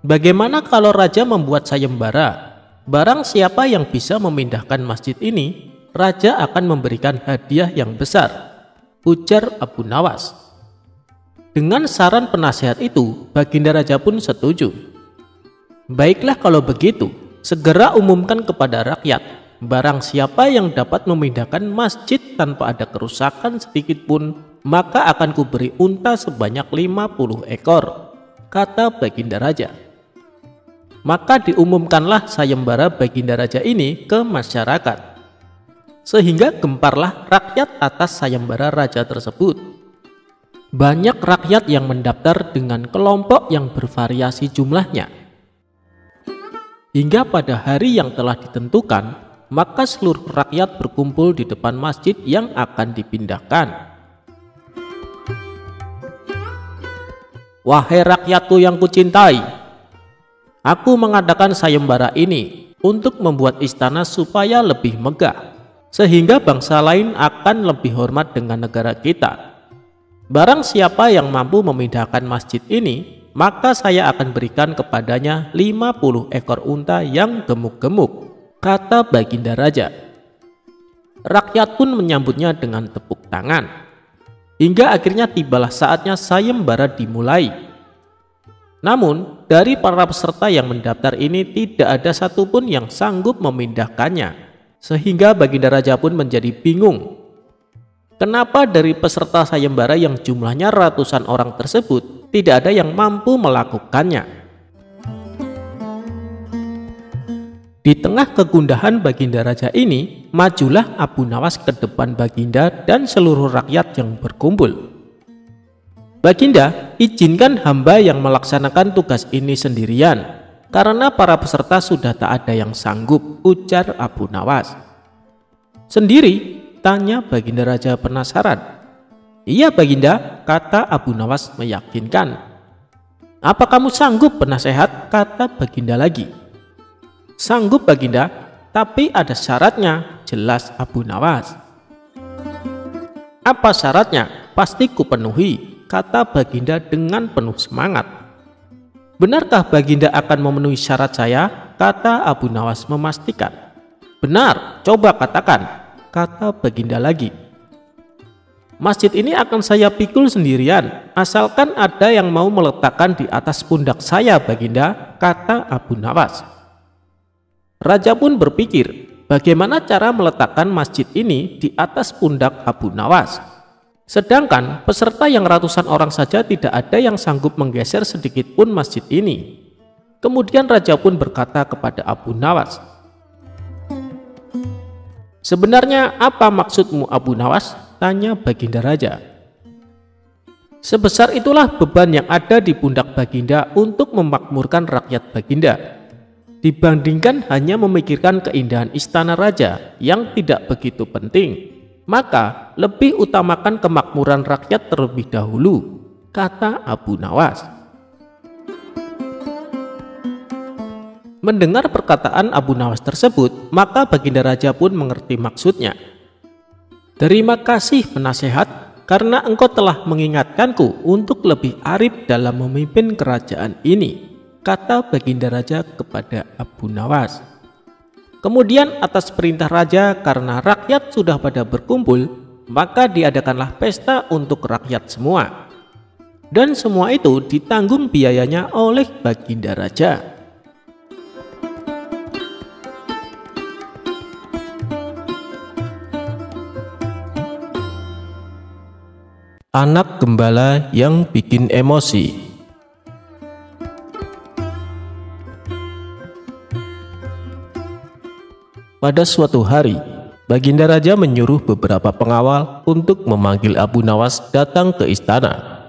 bagaimana kalau Raja membuat sayembara? Barang siapa yang bisa memindahkan masjid ini, Raja akan memberikan hadiah yang besar, ujar Abu Nawas. Dengan saran penasehat itu, Baginda Raja pun setuju. Baiklah kalau begitu, segera umumkan kepada rakyat. Barang siapa yang dapat memindahkan masjid tanpa ada kerusakan sedikit pun, maka akan kuberi unta sebanyak 50 ekor, kata Baginda Raja. Maka diumumkanlah sayembara Baginda Raja ini ke masyarakat, sehingga gemparlah rakyat atas sayembara Raja tersebut. Banyak rakyat yang mendaftar dengan kelompok yang bervariasi jumlahnya. Hingga pada hari yang telah ditentukan, maka seluruh rakyat berkumpul di depan masjid yang akan dipindahkan. Wahai rakyatku yang kucintai, aku mengadakan sayembara ini untuk membuat istana supaya lebih megah, sehingga bangsa lain akan lebih hormat dengan negara kita. Barang siapa yang mampu memindahkan masjid ini, maka saya akan berikan kepadanya 50 ekor unta yang gemuk-gemuk, kata Baginda Raja. Rakyat pun menyambutnya dengan tepuk tangan. Hingga akhirnya tibalah saatnya sayembara dimulai. Namun, dari para peserta yang mendaftar ini tidak ada satupun yang sanggup memindahkannya. Sehingga Baginda Raja pun menjadi bingung. Kenapa dari peserta sayembara yang jumlahnya ratusan orang tersebut tidak ada yang mampu melakukannya? Di tengah kegundahan Baginda Raja ini, majulah Abu Nawas ke depan Baginda dan seluruh rakyat yang berkumpul. Baginda, izinkan hamba yang melaksanakan tugas ini sendirian, karena para peserta sudah tak ada yang sanggup, ujar Abu Nawas. Sendiri? Tanya Baginda Raja penasaran. Iya Baginda, kata Abu Nawas meyakinkan. Apa kamu sanggup penasehat? Kata Baginda lagi. Sanggup Baginda, tapi ada syaratnya, jelas Abu Nawas. Apa syaratnya? Pasti kupenuhi, kata Baginda dengan penuh semangat. Benarkah Baginda akan memenuhi syarat saya? Kata Abu Nawas memastikan. Benar, coba katakan, kata Baginda lagi. Masjid ini akan saya pikul sendirian, asalkan ada yang mau meletakkan di atas pundak saya Baginda, kata Abu Nawas. Raja pun berpikir, bagaimana cara meletakkan masjid ini di atas pundak Abu Nawas. Sedangkan peserta yang ratusan orang saja tidak ada yang sanggup menggeser sedikit pun masjid ini. Kemudian Raja pun berkata kepada Abu Nawas, sebenarnya apa maksudmu Abu Nawas? Tanya Baginda Raja. Sebesar itulah beban yang ada di pundak Baginda untuk memakmurkan rakyat Baginda, dibandingkan hanya memikirkan keindahan istana raja yang tidak begitu penting. Maka lebih utamakan kemakmuran rakyat terlebih dahulu, kata Abu Nawas. Mendengar perkataan Abu Nawas tersebut, maka Baginda Raja pun mengerti maksudnya. Terima kasih penasehat, karena engkau telah mengingatkanku untuk lebih arif dalam memimpin kerajaan ini, kata Baginda Raja kepada Abu Nawas. Kemudian atas perintah Raja, karena rakyat sudah pada berkumpul, maka diadakanlah pesta untuk rakyat semua. Dan semua itu ditanggung biayanya oleh Baginda Raja. Anak gembala yang bikin emosi. Pada suatu hari, Baginda Raja menyuruh beberapa pengawal untuk memanggil Abu Nawas datang ke istana.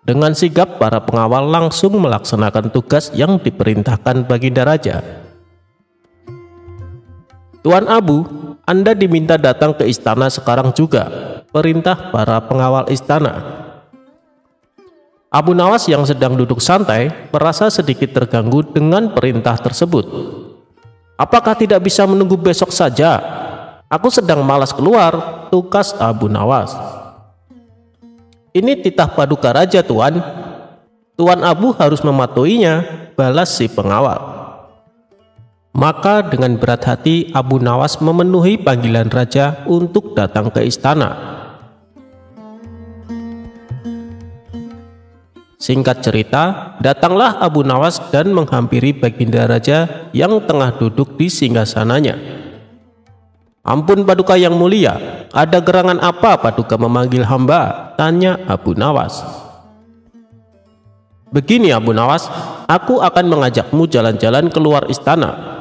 Dengan sigap, para pengawal langsung melaksanakan tugas yang diperintahkan Baginda Raja. "Tuan Abu, Anda diminta datang ke istana sekarang juga," perintah para pengawal istana. Abu Nawas yang sedang duduk santai merasa sedikit terganggu dengan perintah tersebut. "Apakah tidak bisa menunggu besok saja? Aku sedang malas keluar," tukas Abu Nawas. "Ini titah paduka raja, Tuan. Tuan Abu harus mematuhinya," balas si pengawal. Maka dengan berat hati Abu Nawas memenuhi panggilan raja untuk datang ke istana. Singkat cerita, datanglah Abu Nawas dan menghampiri Baginda Raja yang tengah duduk di singgasananya. "Ampun paduka yang mulia, ada gerangan apa paduka memanggil hamba?" tanya Abu Nawas. "Begini Abu Nawas, aku akan mengajakmu jalan-jalan keluar istana.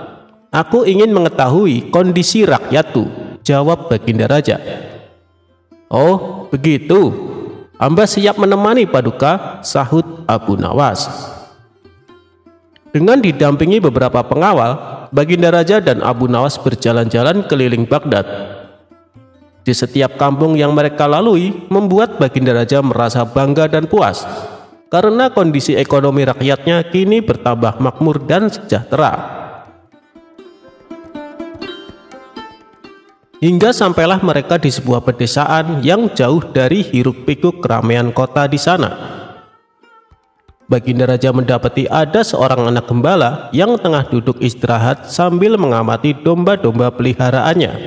Aku ingin mengetahui kondisi rakyatku," jawab Baginda Raja. "Oh, begitu. Hamba siap menemani paduka," sahut Abu Nawas. Dengan didampingi beberapa pengawal, Baginda Raja dan Abu Nawas berjalan-jalan keliling Baghdad. Di setiap kampung yang mereka lalui membuat Baginda Raja merasa bangga dan puas karena kondisi ekonomi rakyatnya kini bertambah makmur dan sejahtera. Hingga sampailah mereka di sebuah pedesaan yang jauh dari hiruk-pikuk keramaian kota di sana. Baginda Raja mendapati ada seorang anak gembala yang tengah duduk istirahat sambil mengamati domba-domba peliharaannya.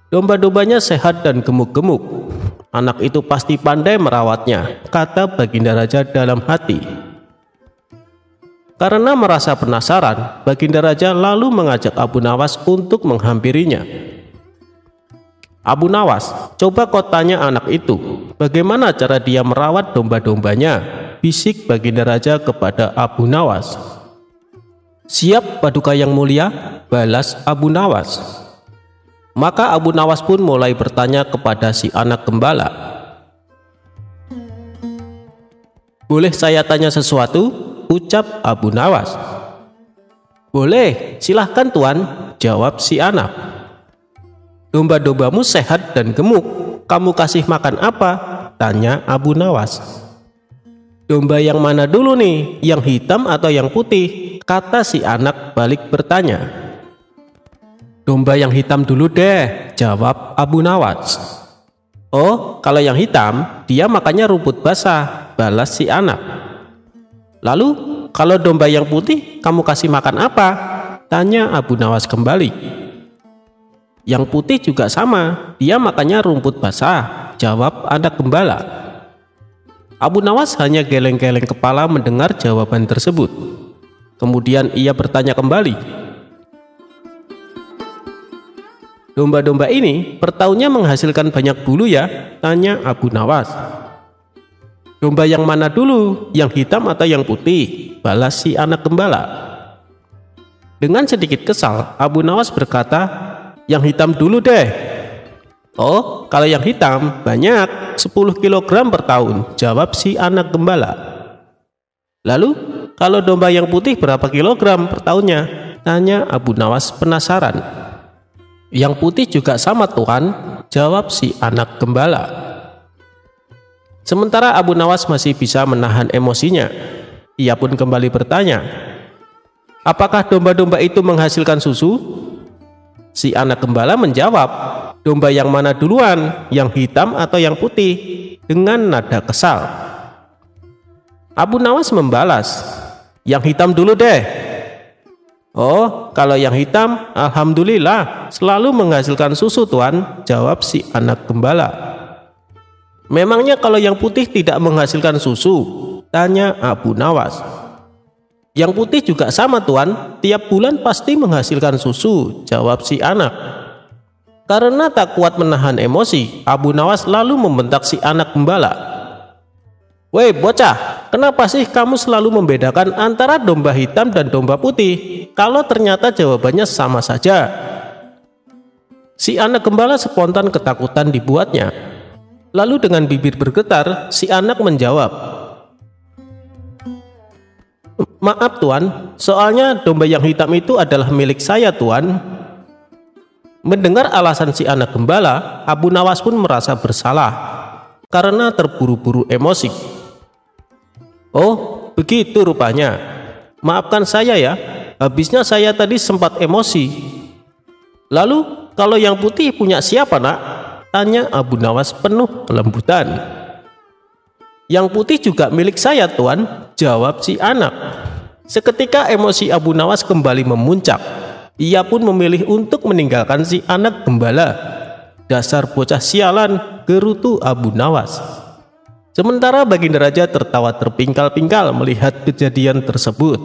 Domba-dombanya sehat dan gemuk-gemuk. "Anak itu pasti pandai merawatnya," kata Baginda Raja dalam hati. Karena merasa penasaran, Baginda Raja lalu mengajak Abu Nawas untuk menghampirinya. "Abu Nawas, coba kau tanya anak itu, bagaimana cara dia merawat domba-dombanya?" bisik Baginda Raja kepada Abu Nawas. "Siap paduka yang mulia," balas Abu Nawas. Maka Abu Nawas pun mulai bertanya kepada si anak gembala. "Boleh saya tanya sesuatu?" ucap Abu Nawas. "Boleh, silahkan Tuan," jawab si anak. "Domba-dombamu sehat dan gemuk, kamu kasih makan apa?" tanya Abu Nawas. "Domba yang mana dulu nih, yang hitam atau yang putih?" kata si anak balik bertanya. "Domba yang hitam dulu deh," jawab Abu Nawas. "Oh, kalau yang hitam, dia makannya rumput basah," balas si anak. "Lalu kalau domba yang putih kamu kasih makan apa?" tanya Abu Nawas kembali. "Yang putih juga sama, dia makannya rumput basah," jawab anak gembala. Abu Nawas hanya geleng-geleng kepala mendengar jawaban tersebut. Kemudian ia bertanya kembali. "Domba-domba ini per tahunnya menghasilkan banyak bulu ya?" tanya Abu Nawas. "Domba yang mana dulu, yang hitam atau yang putih?" balas si anak gembala. Dengan sedikit kesal, Abu Nawas berkata, "Yang hitam dulu deh." "Oh, kalau yang hitam banyak, 10 kg per tahun," jawab si anak gembala. "Lalu kalau domba yang putih berapa kilogram per tahunnya?" tanya Abu Nawas penasaran. "Yang putih juga sama Tuan," jawab si anak gembala. Sementara Abu Nawas masih bisa menahan emosinya, ia pun kembali bertanya, "Apakah domba-domba itu menghasilkan susu?" Si anak gembala menjawab, "Domba yang mana duluan, yang hitam atau yang putih?" dengan nada kesal. Abu Nawas membalas, "Yang hitam dulu deh." "Oh, kalau yang hitam, alhamdulillah, selalu menghasilkan susu, Tuan," jawab si anak gembala. "Memangnya kalau yang putih tidak menghasilkan susu?" tanya Abu Nawas. "Yang putih juga sama, Tuan, tiap bulan pasti menghasilkan susu," jawab si anak. Karena tak kuat menahan emosi, Abu Nawas lalu membentak si anak gembala. "Woi bocah, kenapa sih kamu selalu membedakan antara domba hitam dan domba putih, kalau ternyata jawabannya sama saja?" Si anak gembala spontan ketakutan dibuatnya. Lalu dengan bibir bergetar, si anak menjawab, "Maaf Tuan, soalnya domba yang hitam itu adalah milik saya, Tuan." Mendengar alasan si anak gembala, Abu Nawas pun merasa bersalah karena terburu-buru emosi. "Oh, begitu rupanya. Maafkan saya ya, habisnya saya tadi sempat emosi." "Lalu kalau yang putih punya siapa, Nak?" tanya Abu Nawas penuh kelembutan. "Yang putih juga milik saya, Tuan," jawab si anak. Seketika emosi Abu Nawas kembali memuncak. Ia pun memilih untuk meninggalkan si anak gembala. "Dasar bocah sialan," gerutu Abu Nawas. Sementara Baginda Raja tertawa terpingkal-pingkal melihat kejadian tersebut.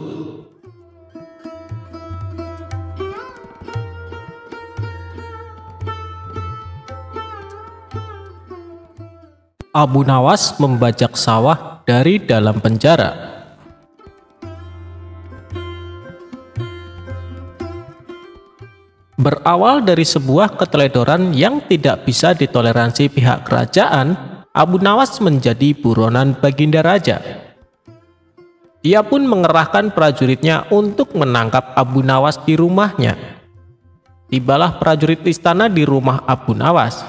Abu Nawas membajak sawah dari dalam penjara. Berawal dari sebuah keteledoran yang tidak bisa ditoleransi pihak kerajaan, Abu Nawas menjadi buronan Baginda Raja. Ia pun mengerahkan prajuritnya untuk menangkap Abu Nawas di rumahnya. Tibalah prajurit istana di rumah Abu Nawas.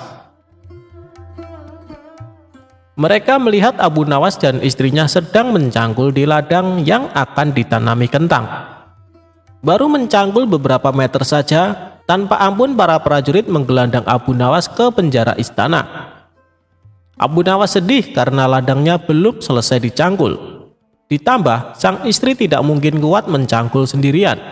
Mereka melihat Abu Nawas dan istrinya sedang mencangkul di ladang yang akan ditanami kentang. Baru mencangkul beberapa meter saja, tanpa ampun para prajurit menggelandang Abu Nawas ke penjara istana. Abu Nawas sedih karena ladangnya belum selesai dicangkul. Ditambah, sang istri tidak mungkin kuat mencangkul sendirian.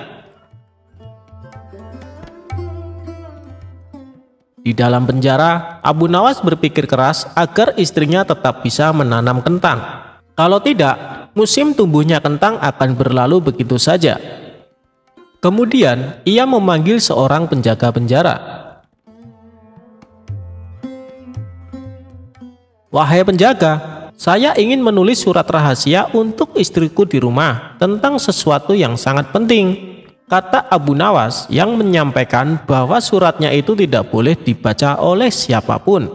Di dalam penjara, Abu Nawas berpikir keras agar istrinya tetap bisa menanam kentang. Kalau tidak, musim tumbuhnya kentang akan berlalu begitu saja. Kemudian, ia memanggil seorang penjaga penjara. "Wahai penjaga, saya ingin menulis surat rahasia untuk istriku di rumah tentang sesuatu yang sangat penting," kata Abu Nawas yang menyampaikan bahwa suratnya itu tidak boleh dibaca oleh siapapun.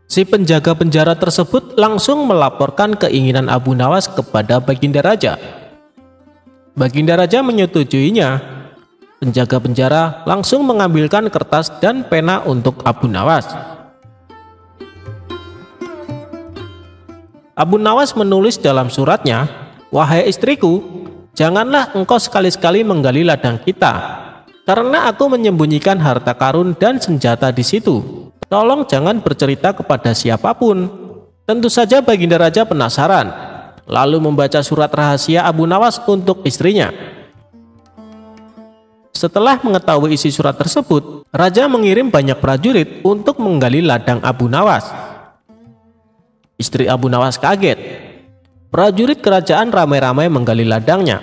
Si penjaga penjara tersebut langsung melaporkan keinginan Abu Nawas kepada Baginda Raja. Baginda Raja menyetujuinya. Penjaga penjara langsung mengambilkan kertas dan pena untuk Abu Nawas. Abu Nawas menulis dalam suratnya, "Wahai istriku, janganlah engkau sekali-sekali menggali ladang kita, karena aku menyembunyikan harta karun dan senjata di situ. Tolong jangan bercerita kepada siapapun." Tentu saja Baginda Raja penasaran, lalu membaca surat rahasia Abu Nawas untuk istrinya. Setelah mengetahui isi surat tersebut, Raja mengirim banyak prajurit untuk menggali ladang Abu Nawas. Istri Abu Nawas kaget. Prajurit kerajaan ramai-ramai menggali ladangnya.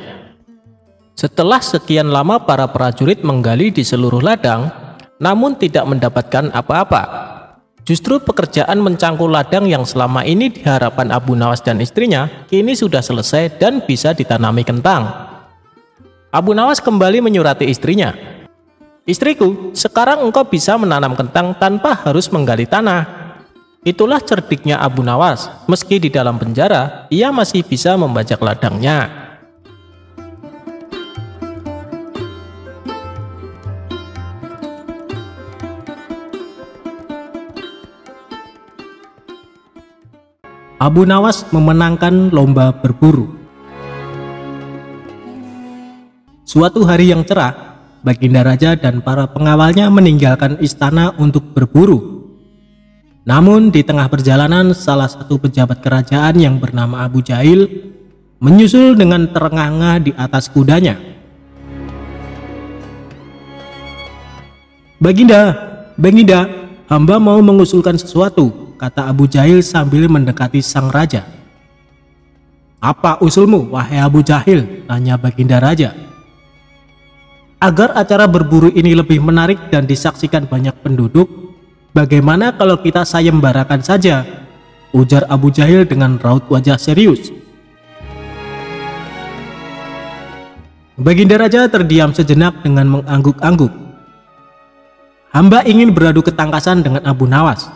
Setelah sekian lama para prajurit menggali di seluruh ladang, namun tidak mendapatkan apa-apa. Justru pekerjaan mencangkul ladang yang selama ini diharapkan Abu Nawas dan istrinya kini sudah selesai dan bisa ditanami kentang. Abu Nawas kembali menyurati istrinya. "Istriku, sekarang engkau bisa menanam kentang tanpa harus menggali tanah." Itulah cerdiknya Abu Nawas. Meski di dalam penjara, ia masih bisa membajak ladangnya. Abu Nawas memenangkan lomba berburu. Suatu hari yang cerah, Baginda Raja dan para pengawalnya meninggalkan istana untuk berburu. Namun di tengah perjalanan, salah satu pejabat kerajaan yang bernama Abu Jahil menyusul dengan terengah-engah di atas kudanya. Baginda, hamba mau mengusulkan sesuatu, kata Abu Jahil sambil mendekati sang raja. Apa usulmu, wahai Abu Jahil? Tanya Baginda Raja. Agar acara berburu ini lebih menarik dan disaksikan banyak penduduk, bagaimana kalau kita sayembarakan saja? Ujar Abu Jahil dengan raut wajah serius. Baginda Raja terdiam sejenak dengan mengangguk-angguk. Hamba ingin beradu ketangkasan dengan Abu Nawas,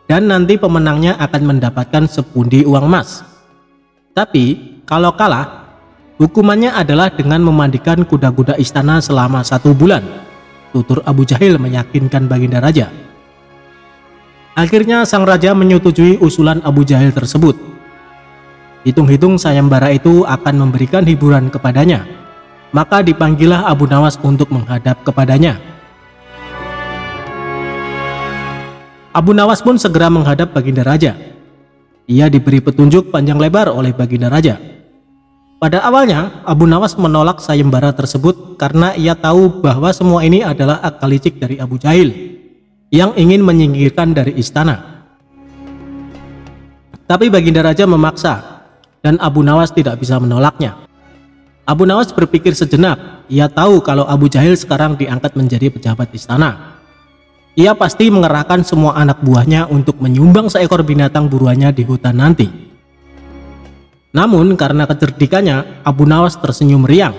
dan nanti pemenangnya akan mendapatkan sepundi uang emas. Tapi kalau kalah, hukumannya adalah dengan memandikan kuda-kuda istana selama 1 bulan, tutur Abu Jahil meyakinkan Baginda Raja. Akhirnya sang raja menyetujui usulan Abu Jahil tersebut. Hitung-hitung sayembara itu akan memberikan hiburan kepadanya, maka dipanggillah Abu Nawas untuk menghadap kepadanya. Abu Nawas pun segera menghadap Baginda Raja. Ia diberi petunjuk panjang lebar oleh Baginda Raja. Pada awalnya, Abu Nawas menolak sayembara tersebut karena ia tahu bahwa semua ini adalah akal licik dari Abu Jahil yang ingin menyingkirkan dari istana. Tapi Baginda Raja memaksa, dan Abu Nawas tidak bisa menolaknya. Abu Nawas berpikir sejenak. Ia tahu kalau Abu Jahil sekarang diangkat menjadi pejabat istana. Ia pasti mengerahkan semua anak buahnya untuk menyumbang seekor binatang buruannya di hutan nanti. Namun karena kecerdikannya, Abu Nawas tersenyum riang.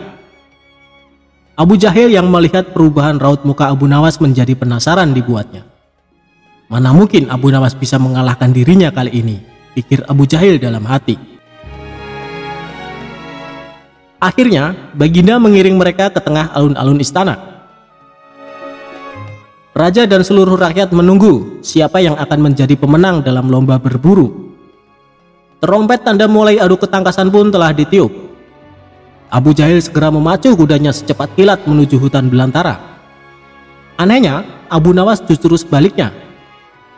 Abu Jahil yang melihat perubahan raut muka Abu Nawas menjadi penasaran dibuatnya. Mana mungkin Abu Nawas bisa mengalahkan dirinya kali ini, pikir Abu Jahil dalam hati. Akhirnya, Baginda mengiring mereka ke tengah alun-alun istana. Raja dan seluruh rakyat menunggu siapa yang akan menjadi pemenang dalam lomba berburu. Terompet tanda mulai adu ketangkasan pun telah ditiup. Abu Jahil segera memacu kudanya secepat kilat menuju hutan belantara. Anehnya, Abu Nawas justru sebaliknya.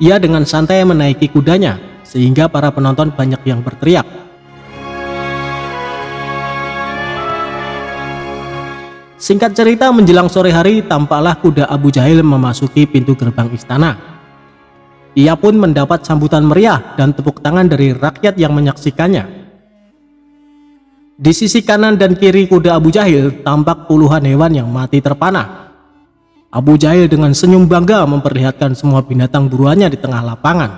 Ia dengan santai menaiki kudanya, sehingga para penonton banyak yang berteriak. Singkat cerita, menjelang sore hari tampaklah kuda Abu Jahil memasuki pintu gerbang istana. Ia pun mendapat sambutan meriah dan tepuk tangan dari rakyat yang menyaksikannya. Di sisi kanan dan kiri kuda Abu Jahil tampak puluhan hewan yang mati terpanah. Abu Jahil dengan senyum bangga memperlihatkan semua binatang buruannya di tengah lapangan.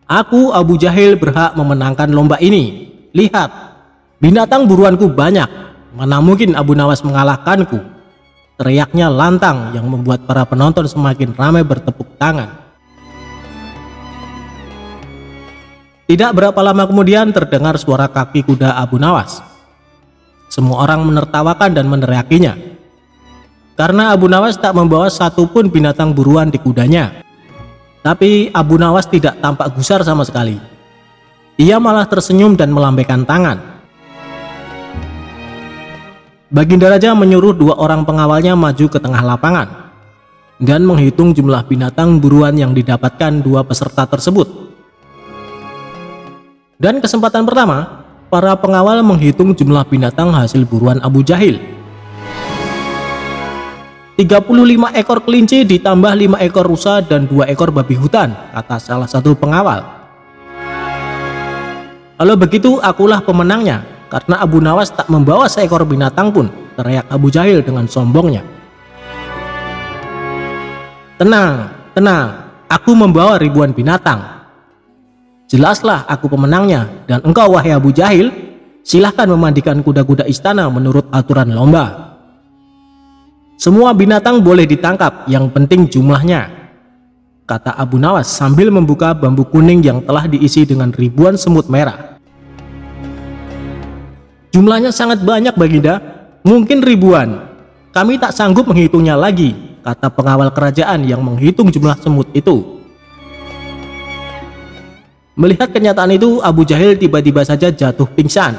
Aku Abu Jahil berhak memenangkan lomba ini. Lihat, binatang buruanku banyak, mana mungkin Abu Nawas mengalahkanku? Teriaknya lantang yang membuat para penonton semakin ramai bertepuk tangan. Tidak berapa lama kemudian terdengar suara kaki kuda Abu Nawas. Semua orang menertawakan dan meneriakinya. Karena Abu Nawas tak membawa satupun binatang buruan di kudanya. Tapi Abu Nawas tidak tampak gusar sama sekali. Ia malah tersenyum dan melambaikan tangan. Baginda Raja menyuruh 2 orang pengawalnya maju ke tengah lapangan dan menghitung jumlah binatang buruan yang didapatkan 2 peserta tersebut. Dan kesempatan pertama, para pengawal menghitung jumlah binatang hasil buruan Abu Jahil. 35 ekor kelinci ditambah 5 ekor rusa dan 2 ekor babi hutan, kata salah satu pengawal. Kalau begitu akulah pemenangnya, karena Abu Nawas tak membawa seekor binatang pun, teriak Abu Jahil dengan sombongnya. Tenang, aku membawa ribuan binatang. Jelaslah aku pemenangnya, dan engkau wahai Abu Jahil, silahkan memandikan kuda-kuda istana menurut aturan lomba. Semua binatang boleh ditangkap, yang penting jumlahnya, kata Abu Nawas sambil membuka bambu kuning yang telah diisi dengan ribuan semut merah. Jumlahnya sangat banyak Baginda, mungkin ribuan. Kami tak sanggup menghitungnya lagi, kata pengawal kerajaan yang menghitung jumlah semut itu. Melihat kenyataan itu, Abu Jahil tiba-tiba saja jatuh pingsan.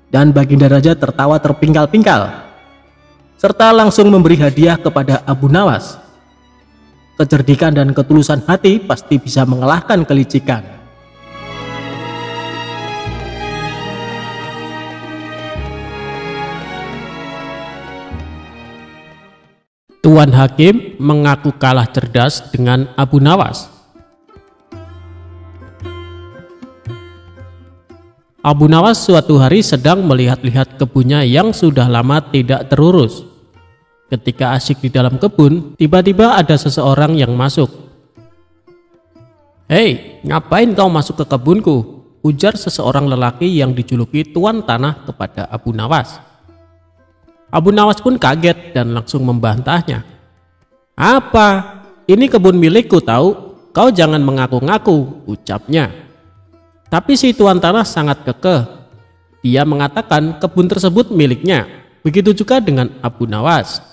Dan Baginda Raja tertawa terpingkal-pingkal, serta langsung memberi hadiah kepada Abu Nawas. Kecerdikan dan ketulusan hati pasti bisa mengalahkan kelicikan. Tuan Hakim mengaku kalah cerdas dengan Abu Nawas. Abu Nawas suatu hari sedang melihat-lihat kebunnya yang sudah lama tidak terurus. Ketika asyik di dalam kebun, tiba-tiba ada seseorang yang masuk. "Hei, ngapain kau masuk ke kebunku?" ujar seseorang lelaki yang dijuluki Tuan Tanah kepada Abu Nawas. Abu Nawas pun kaget dan langsung membantahnya. "Apa? Ini kebun milikku tahu, kau jangan mengaku-ngaku," ucapnya. Tapi si Tuan Tanah sangat kekeh. Dia mengatakan kebun tersebut miliknya. Begitu juga dengan Abu Nawas.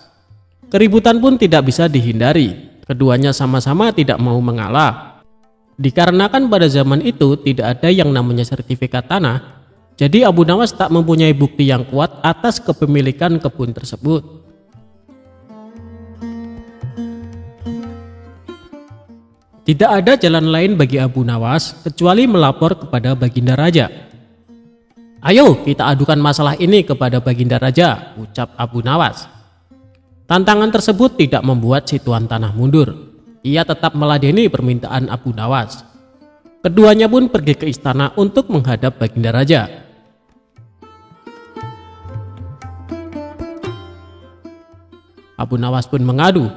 Keributan pun tidak bisa dihindari. Keduanya sama-sama tidak mau mengalah. Dikarenakan pada zaman itu tidak ada yang namanya sertifikat tanah, jadi Abu Nawas tak mempunyai bukti yang kuat atas kepemilikan kebun tersebut. Tidak ada jalan lain bagi Abu Nawas kecuali melapor kepada Baginda Raja. "Ayo kita adukan masalah ini kepada Baginda Raja," ucap Abu Nawas. Tantangan tersebut tidak membuat si Tuan Tanah mundur. Ia tetap meladeni permintaan Abu Nawas. Keduanya pun pergi ke istana untuk menghadap Baginda Raja. Abu Nawas pun mengadu,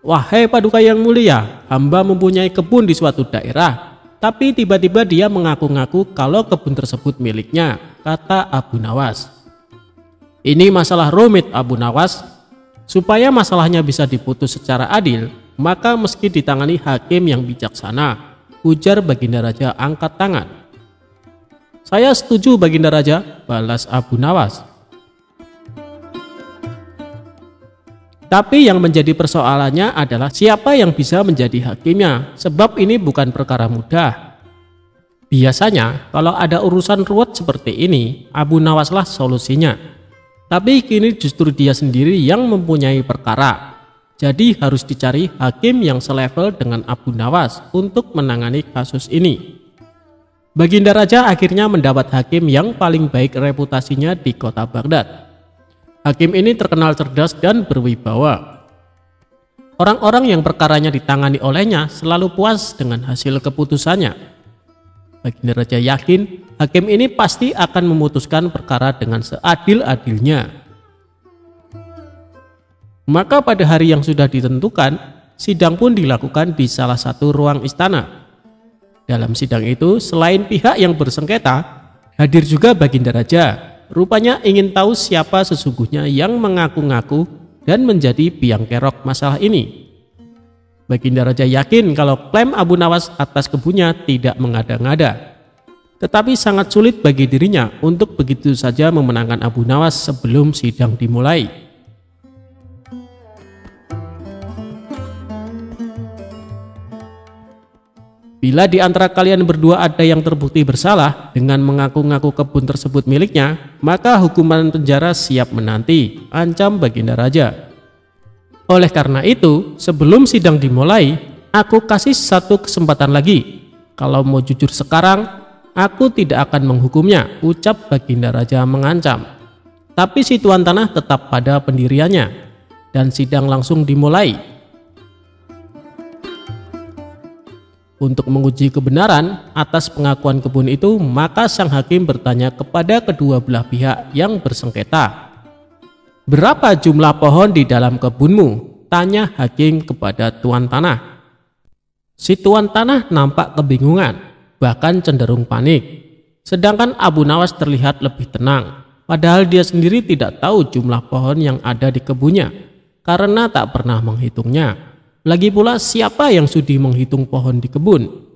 "Wahai Paduka yang mulia, hamba mempunyai kebun di suatu daerah, tapi tiba-tiba dia mengaku-ngaku kalau kebun tersebut miliknya," kata Abu Nawas. "Ini masalah rumit Abu Nawas. Supaya masalahnya bisa diputus secara adil, maka meski ditangani hakim yang bijaksana," ujar Baginda Raja angkat tangan. "Saya setuju Baginda Raja," balas Abu Nawas. Tapi yang menjadi persoalannya adalah siapa yang bisa menjadi hakimnya, sebab ini bukan perkara mudah. Biasanya kalau ada urusan ruwet seperti ini, Abu Nawaslah solusinya. Tapi kini justru dia sendiri yang mempunyai perkara. Jadi harus dicari hakim yang selevel dengan Abu Nawas untuk menangani kasus ini. Baginda Raja akhirnya mendapat hakim yang paling baik reputasinya di kota Baghdad. Hakim ini terkenal cerdas dan berwibawa. Orang-orang yang perkaranya ditangani olehnya selalu puas dengan hasil keputusannya. Baginda Raja yakin hakim ini pasti akan memutuskan perkara dengan seadil-adilnya. Maka pada hari yang sudah ditentukan, sidang pun dilakukan di salah satu ruang istana. Dalam sidang itu, selain pihak yang bersengketa, hadir juga Baginda Raja. Rupanya ingin tahu siapa sesungguhnya yang mengaku-ngaku dan menjadi biang kerok masalah ini. Baginda Raja yakin kalau klaim Abu Nawas atas kebunnya tidak mengada-ngada. Tetapi sangat sulit bagi dirinya untuk begitu saja memenangkan Abu Nawas sebelum sidang dimulai. Bila di antara kalian berdua ada yang terbukti bersalah dengan mengaku-ngaku kebun tersebut miliknya, maka hukuman penjara siap menanti, ancam Baginda Raja. Oleh karena itu, sebelum sidang dimulai, aku kasih satu kesempatan lagi. Kalau mau jujur sekarang, aku tidak akan menghukumnya, ucap Baginda Raja mengancam. Tapi si Tuan Tanah tetap pada pendiriannya, dan sidang langsung dimulai. Untuk menguji kebenaran atas pengakuan kebun itu, maka sang hakim bertanya kepada kedua belah pihak yang bersengketa. "Berapa jumlah pohon di dalam kebunmu?" tanya hakim kepada Tuan Tanah. Si Tuan Tanah nampak kebingungan, bahkan cenderung panik. Sedangkan Abu Nawas terlihat lebih tenang, padahal dia sendiri tidak tahu jumlah pohon yang ada di kebunnya, karena tak pernah menghitungnya. Lagi pula siapa yang sudi menghitung pohon di kebun?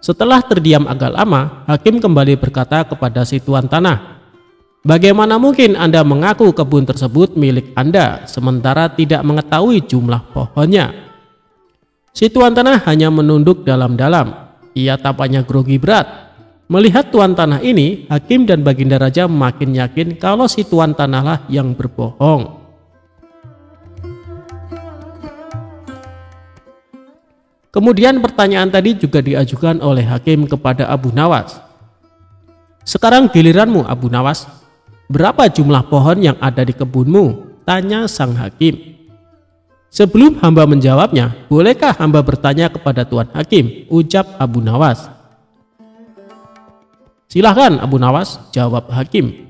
Setelah terdiam agak lama, hakim kembali berkata kepada si Tuan Tanah, "Bagaimana mungkin Anda mengaku kebun tersebut milik Anda sementara tidak mengetahui jumlah pohonnya?" Si Tuan Tanah hanya menunduk dalam-dalam. Ia tampaknya grogi berat. Melihat Tuan Tanah ini, hakim dan Baginda Raja makin yakin kalau si Tuan Tanahlah yang berbohong. Kemudian pertanyaan tadi juga diajukan oleh hakim kepada Abu Nawas. "Sekarang giliranmu Abu Nawas, "Berapa jumlah pohon yang ada di kebunmu?" tanya sang hakim. "Sebelum hamba menjawabnya, bolehkah hamba bertanya kepada Tuan Hakim?" ucap Abu Nawas. "Silahkan Abu Nawas," jawab hakim.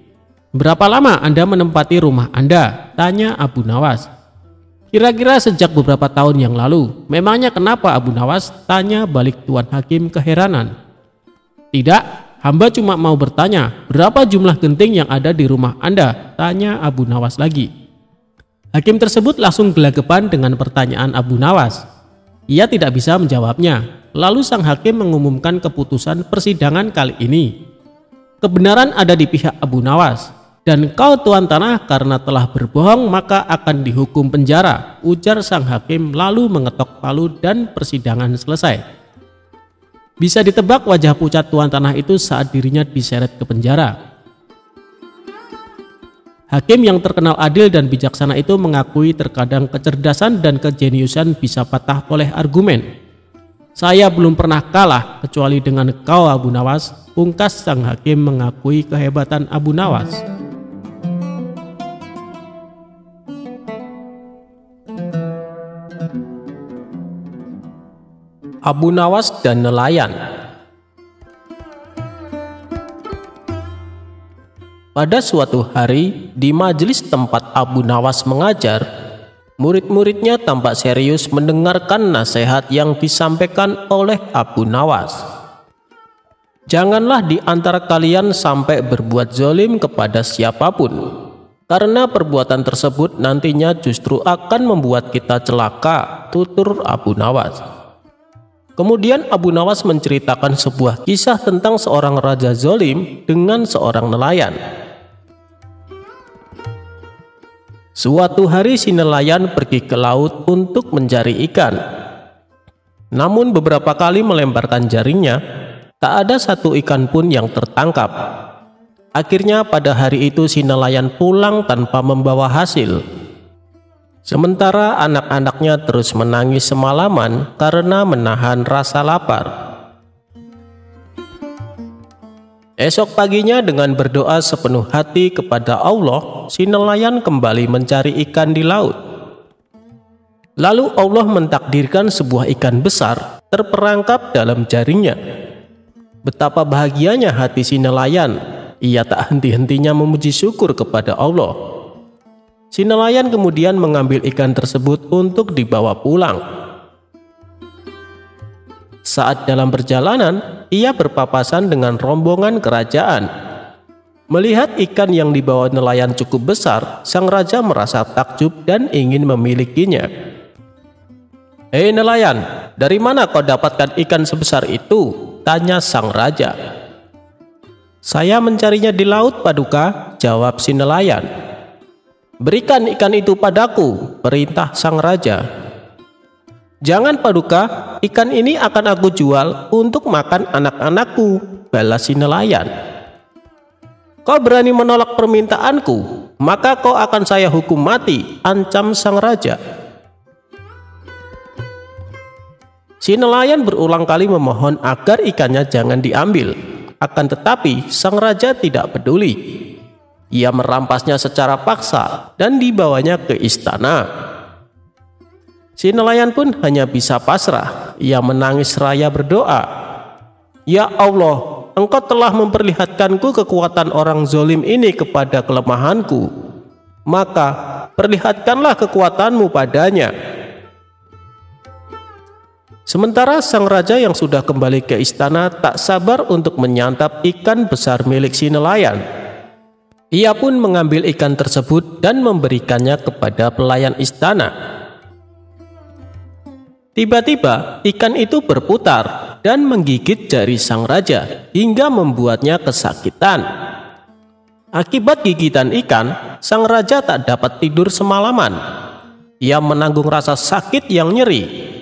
"Berapa lama Anda menempati rumah Anda?" tanya Abu Nawas. "Kira-kira sejak beberapa tahun yang lalu." "Memangnya kenapa Abu Nawas?" tanya balik Tuan Hakim keheranan. "Tidak, hamba cuma mau bertanya, berapa jumlah genting yang ada di rumah Anda?" tanya Abu Nawas lagi. Hakim tersebut langsung gelagapan dengan pertanyaan Abu Nawas. Ia tidak bisa menjawabnya. Lalu sang hakim mengumumkan keputusan persidangan kali ini. "Kebenaran ada di pihak Abu Nawas, dan kau tuan tanah karena telah berbohong maka akan dihukum penjara," ujar sang hakim lalu mengetok palu dan persidangan selesai. Bisa ditebak wajah pucat tuan tanah itu saat dirinya diseret ke penjara. Hakim yang terkenal adil dan bijaksana itu mengakui terkadang kecerdasan dan kejeniusan bisa patah oleh argumen. "Saya belum pernah kalah kecuali dengan kau Abu Nawas," pungkas sang hakim mengakui kehebatan Abu Nawas. Abu Nawas dan nelayan. Pada suatu hari, di majelis tempat Abu Nawas mengajar, murid-muridnya tampak serius mendengarkan nasihat yang disampaikan oleh Abu Nawas. "Janganlah di antara kalian sampai berbuat zalim kepada siapapun, karena perbuatan tersebut nantinya justru akan membuat kita celaka," tutur Abu Nawas. Kemudian Abu Nawas menceritakan sebuah kisah tentang seorang raja zalim dengan seorang nelayan. Suatu hari si nelayan pergi ke laut untuk mencari ikan. Namun beberapa kali melemparkan jaringnya, tak ada satu ikan pun yang tertangkap. Akhirnya pada hari itu si nelayan pulang tanpa membawa hasil. Sementara anak-anaknya terus menangis semalaman karena menahan rasa lapar. Esok paginya dengan berdoa sepenuh hati kepada Allah, si nelayan kembali mencari ikan di laut. Lalu Allah mentakdirkan sebuah ikan besar terperangkap dalam jaringnya. Betapa bahagianya hati si nelayan, ia tak henti-hentinya memuji syukur kepada Allah. Si nelayan kemudian mengambil ikan tersebut untuk dibawa pulang. Saat dalam perjalanan, ia berpapasan dengan rombongan kerajaan. Melihat ikan yang dibawa nelayan cukup besar, sang raja merasa takjub dan ingin memilikinya. "Hei nelayan, dari mana kau dapatkan ikan sebesar itu?" tanya sang raja. "Saya mencarinya di laut, Paduka," jawab si nelayan. "Berikan ikan itu padaku," perintah sang raja. "Jangan Paduka, ikan ini akan aku jual untuk makan anak-anakku," balas si nelayan. "Kau berani menolak permintaanku, maka kau akan saya hukum mati," ancam sang raja. Si nelayan berulang kali memohon agar ikannya jangan diambil, akan tetapi sang raja tidak peduli. Ia merampasnya secara paksa dan dibawanya ke istana. Si nelayan pun hanya bisa pasrah. Ia menangis seraya berdoa, "Ya Allah, Engkau telah memperlihatkanku kekuatan orang zalim ini kepada kelemahanku. Maka perlihatkanlah kekuatanmu padanya." Sementara sang raja yang sudah kembali ke istana tak sabar untuk menyantap ikan besar milik si nelayan. Ia pun mengambil ikan tersebut dan memberikannya kepada pelayan istana. Tiba-tiba ikan itu berputar dan menggigit jari sang raja hingga membuatnya kesakitan. Akibat gigitan ikan, sang raja tak dapat tidur semalaman. Ia menanggung rasa sakit yang nyeri.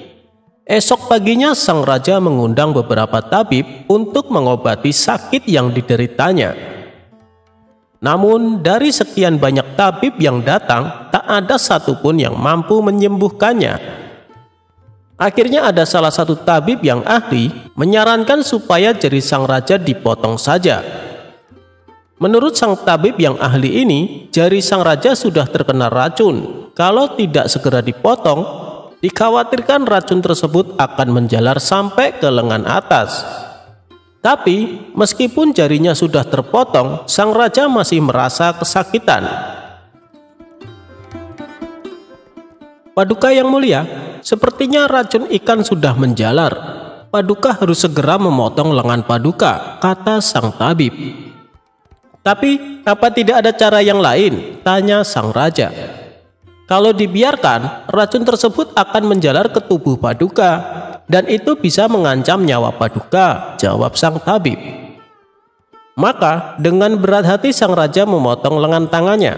Esok paginya sang raja mengundang beberapa tabib untuk mengobati sakit yang dideritanya. Namun dari sekian banyak tabib yang datang, tak ada satupun yang mampu menyembuhkannya. Akhirnya ada salah satu tabib yang ahli menyarankan supaya jari sang raja dipotong saja. Menurut sang tabib yang ahli ini, jari sang raja sudah terkena racun. Kalau tidak segera dipotong, dikhawatirkan racun tersebut akan menjalar sampai ke lengan atas. Tapi, meskipun jarinya sudah terpotong, sang raja masih merasa kesakitan. Paduka yang mulia, sepertinya racun ikan sudah menjalar. Paduka harus segera memotong lengan Paduka, kata sang tabib. Tapi, apa tidak ada cara yang lain? Tanya sang raja. Kalau dibiarkan, racun tersebut akan menjalar ke tubuh Paduka, dan itu bisa mengancam nyawa Paduka, jawab sang tabib. Maka, dengan berat hati sang raja memotong lengan tangannya.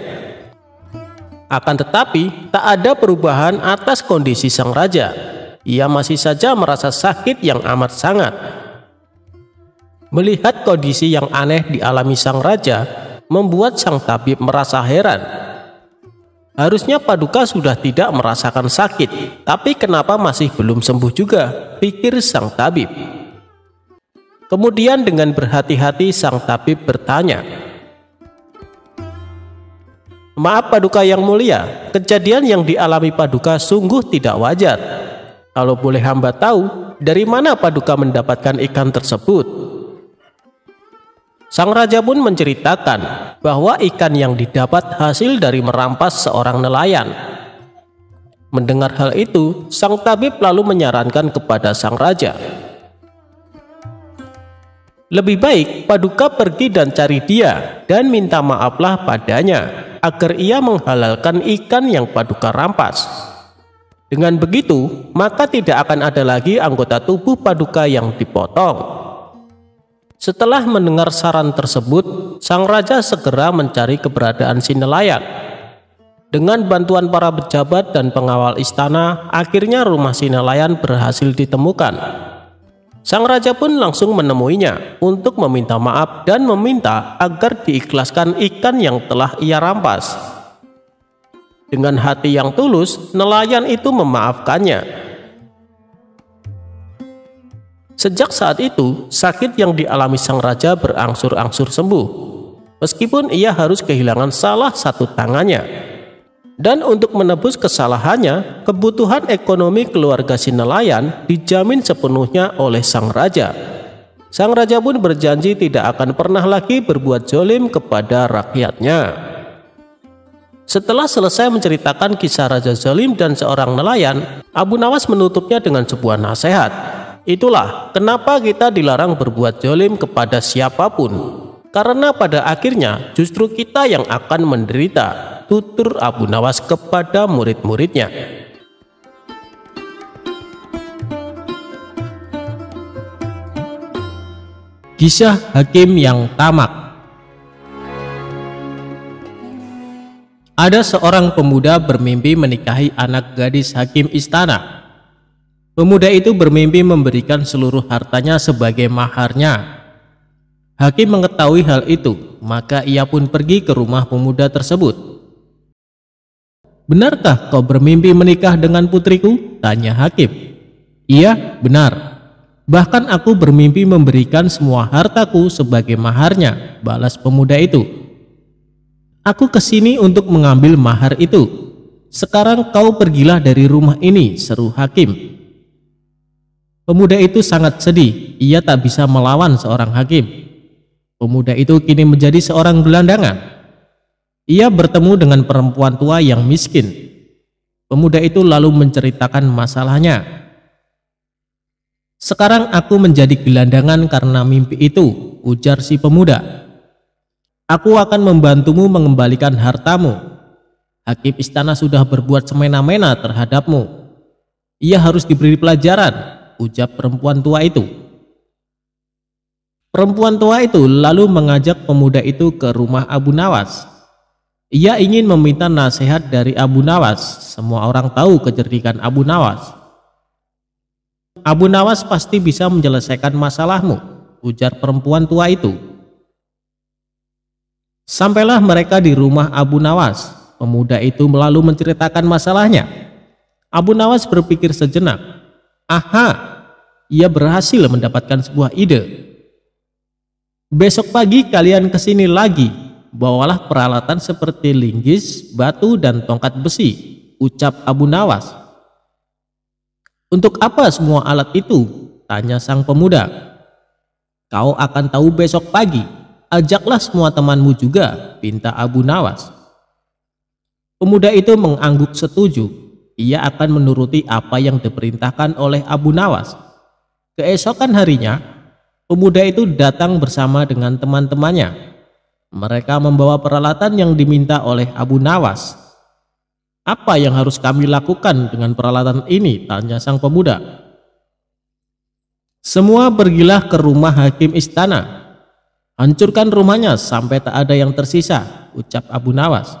Akan tetapi, tak ada perubahan atas kondisi sang raja. Ia masih saja merasa sakit yang amat sangat. Melihat kondisi yang aneh dialami sang raja, membuat sang tabib merasa heran. Harusnya Paduka sudah tidak merasakan sakit, tapi kenapa masih belum sembuh juga, pikir sang tabib. Kemudian dengan berhati-hati sang tabib bertanya, "Maaf Paduka yang mulia, kejadian yang dialami Paduka sungguh tidak wajar. Kalau boleh hamba tahu, dari mana Paduka mendapatkan ikan tersebut?" Sang raja pun menceritakan bahwa ikan yang didapat hasil dari merampas seorang nelayan. Mendengar hal itu, sang tabib lalu menyarankan kepada sang raja, "Lebih baik Paduka pergi dan cari dia dan minta maaflah padanya agar ia menghalalkan ikan yang Paduka rampas. Dengan begitu, maka tidak akan ada lagi anggota tubuh Paduka yang dipotong." Setelah mendengar saran tersebut, sang raja segera mencari keberadaan si nelayan. Dengan bantuan para pejabat dan pengawal istana, akhirnya rumah si nelayan berhasil ditemukan. Sang raja pun langsung menemuinya untuk meminta maaf dan meminta agar diikhlaskan ikan yang telah ia rampas. Dengan hati yang tulus, nelayan itu memaafkannya. Sejak saat itu, sakit yang dialami sang raja berangsur-angsur sembuh, meskipun ia harus kehilangan salah satu tangannya. Dan untuk menebus kesalahannya, kebutuhan ekonomi keluarga si nelayan dijamin sepenuhnya oleh sang raja. Sang raja pun berjanji tidak akan pernah lagi berbuat zalim kepada rakyatnya. Setelah selesai menceritakan kisah raja zalim dan seorang nelayan, Abu Nawas menutupnya dengan sebuah nasihat. Itulah kenapa kita dilarang berbuat zalim kepada siapapun, karena pada akhirnya justru kita yang akan menderita, tutur Abu Nawas kepada murid-muridnya. Kisah hakim yang tamak. Ada seorang pemuda bermimpi menikahi anak gadis hakim istana. Pemuda itu bermimpi memberikan seluruh hartanya sebagai maharnya. Hakim mengetahui hal itu, maka ia pun pergi ke rumah pemuda tersebut. "Benarkah kau bermimpi menikah dengan putriku?" tanya hakim. "Iya, benar. Bahkan aku bermimpi memberikan semua hartaku sebagai maharnya," balas pemuda itu. "Aku kesini untuk mengambil mahar itu. Sekarang kau pergilah dari rumah ini," seru hakim. Pemuda itu sangat sedih, ia tak bisa melawan seorang hakim. Pemuda itu kini menjadi seorang gelandangan. Ia bertemu dengan perempuan tua yang miskin. Pemuda itu lalu menceritakan masalahnya. "Sekarang aku menjadi gelandangan karena mimpi itu," ujar si pemuda. "Aku akan membantumu mengembalikan hartamu. Hakim istana sudah berbuat semena-mena terhadapmu. Ia harus diberi pelajaran," ujar perempuan tua itu. Perempuan tua itu lalu mengajak pemuda itu ke rumah Abu Nawas. Ia ingin meminta nasihat dari Abu Nawas. Semua orang tahu kecerdikan Abu Nawas. "Abu Nawas pasti bisa menyelesaikan masalahmu," ujar perempuan tua itu. Sampailah mereka di rumah Abu Nawas. Pemuda itu lalu menceritakan masalahnya. Abu Nawas berpikir sejenak. Aha, ia berhasil mendapatkan sebuah ide. Besok pagi kalian kesini lagi, bawalah peralatan seperti linggis, batu, dan tongkat besi, ucap Abu Nawas. Untuk apa semua alat itu? Tanya sang pemuda. Kau akan tahu besok pagi, ajaklah semua temanmu juga, pinta Abu Nawas. Pemuda itu mengangguk setuju, ia akan menuruti apa yang diperintahkan oleh Abu Nawas. Keesokan harinya, pemuda itu datang bersama dengan teman-temannya. Mereka membawa peralatan yang diminta oleh Abu Nawas. Apa yang harus kami lakukan dengan peralatan ini? Tanya sang pemuda. Semua pergilah ke rumah hakim istana. Hancurkan rumahnya sampai tak ada yang tersisa, ucap Abu Nawas.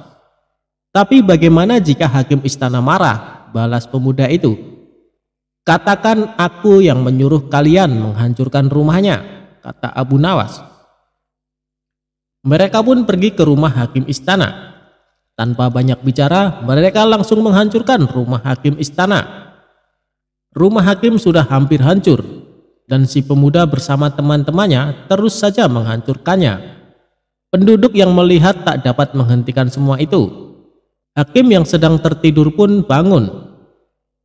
Tapi bagaimana jika hakim istana marah? Balas pemuda itu. Katakan aku yang menyuruh kalian menghancurkan rumahnya, kata Abu Nawas. Mereka pun pergi ke rumah hakim istana. Tanpa banyak bicara, mereka langsung menghancurkan rumah hakim istana. Rumah hakim sudah hampir hancur, dan si pemuda bersama teman-temannya terus saja menghancurkannya. Penduduk yang melihat tak dapat menghentikan semua itu. Hakim yang sedang tertidur pun bangun.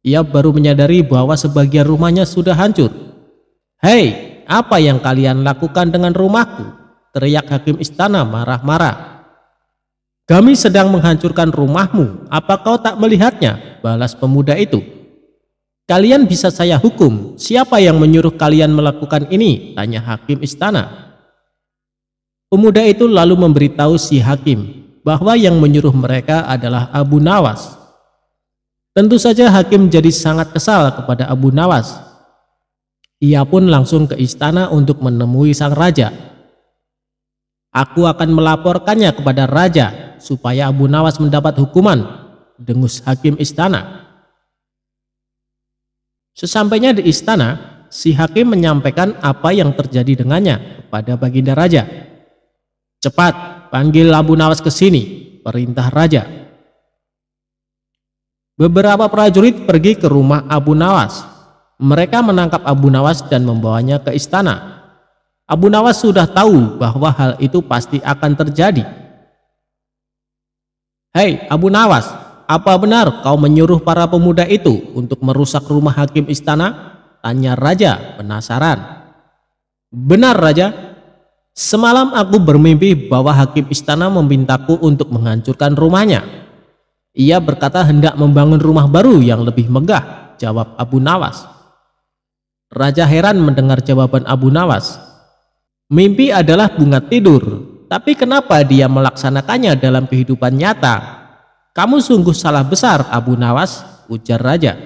Ia baru menyadari bahwa sebagian rumahnya sudah hancur. Hei, apa yang kalian lakukan dengan rumahku? Teriak hakim istana marah-marah. Kami sedang menghancurkan rumahmu, apa kau tak melihatnya? Balas pemuda itu. Kalian bisa saya hukum, siapa yang menyuruh kalian melakukan ini? Tanya hakim istana. Pemuda itu lalu memberitahu si hakim bahwa yang menyuruh mereka adalah Abu Nawas. Tentu saja hakim jadi sangat kesal kepada Abu Nawas. Ia pun langsung ke istana untuk menemui sang raja. Aku akan melaporkannya kepada raja supaya Abu Nawas mendapat hukuman, dengus hakim istana. Sesampainya di istana, si hakim menyampaikan apa yang terjadi dengannya kepada baginda raja. Cepat, panggil Abu Nawas ke sini, perintah raja. Beberapa prajurit pergi ke rumah Abu Nawas. Mereka menangkap Abu Nawas dan membawanya ke istana. Abu Nawas sudah tahu bahwa hal itu pasti akan terjadi. Hei Abu Nawas, apa benar kau menyuruh para pemuda itu untuk merusak rumah hakim istana? Tanya raja penasaran. Benar raja, semalam aku bermimpi bahwa hakim istana memintaku untuk menghancurkan rumahnya. Ia berkata hendak membangun rumah baru yang lebih megah, jawab Abu Nawas. Raja heran mendengar jawaban Abu Nawas. Mimpi adalah bunga tidur, tapi kenapa dia melaksanakannya dalam kehidupan nyata? Kamu sungguh salah besar Abu Nawas, ujar raja.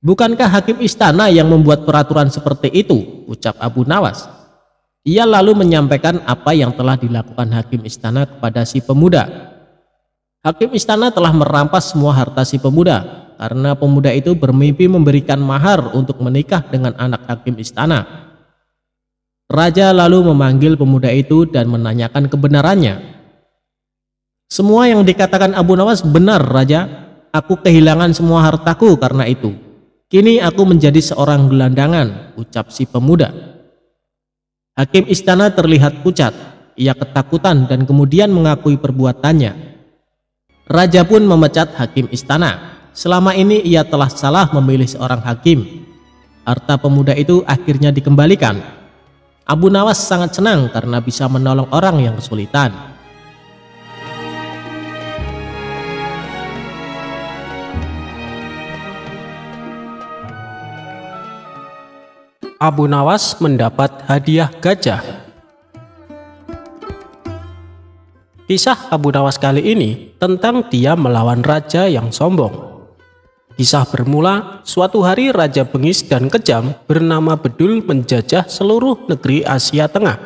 Bukankah hakim istana yang membuat peraturan seperti itu, ucap Abu Nawas. Ia lalu menyampaikan apa yang telah dilakukan hakim istana kepada si pemuda. Hakim istana telah merampas semua harta si pemuda karena pemuda itu bermimpi memberikan mahar untuk menikah dengan anak hakim istana. Raja lalu memanggil pemuda itu dan menanyakan kebenarannya. Semua yang dikatakan Abu Nawas benar raja, aku kehilangan semua hartaku karena itu. Kini aku menjadi seorang gelandangan, ucap si pemuda. Hakim istana terlihat pucat, ia ketakutan dan kemudian mengakui perbuatannya. Raja pun memecat hakim istana. Selama ini ia telah salah memilih seorang hakim. Harta pemuda itu akhirnya dikembalikan. Abu Nawas sangat senang karena bisa menolong orang yang kesulitan. Abu Nawas mendapat hadiah gajah. Kisah Abu Nawas kali ini tentang dia melawan raja yang sombong. Kisah bermula, suatu hari Raja bengis dan kejam bernama Bedul menjajah seluruh negeri Asia Tengah.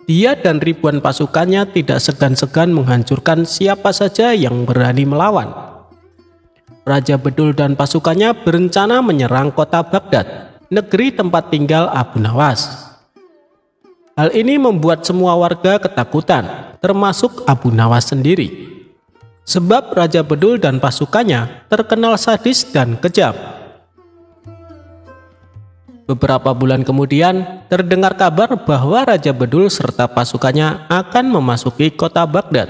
Dia dan ribuan pasukannya tidak segan-segan menghancurkan siapa saja yang berani melawan. Raja Bedul dan pasukannya berencana menyerang kota Baghdad, negeri tempat tinggal Abu Nawas. Hal ini membuat semua warga ketakutan, termasuk Abu Nawas sendiri. Sebab Raja Bedul dan pasukannya terkenal sadis dan kejam. Beberapa bulan kemudian, terdengar kabar bahwa Raja Bedul serta pasukannya akan memasuki kota Baghdad.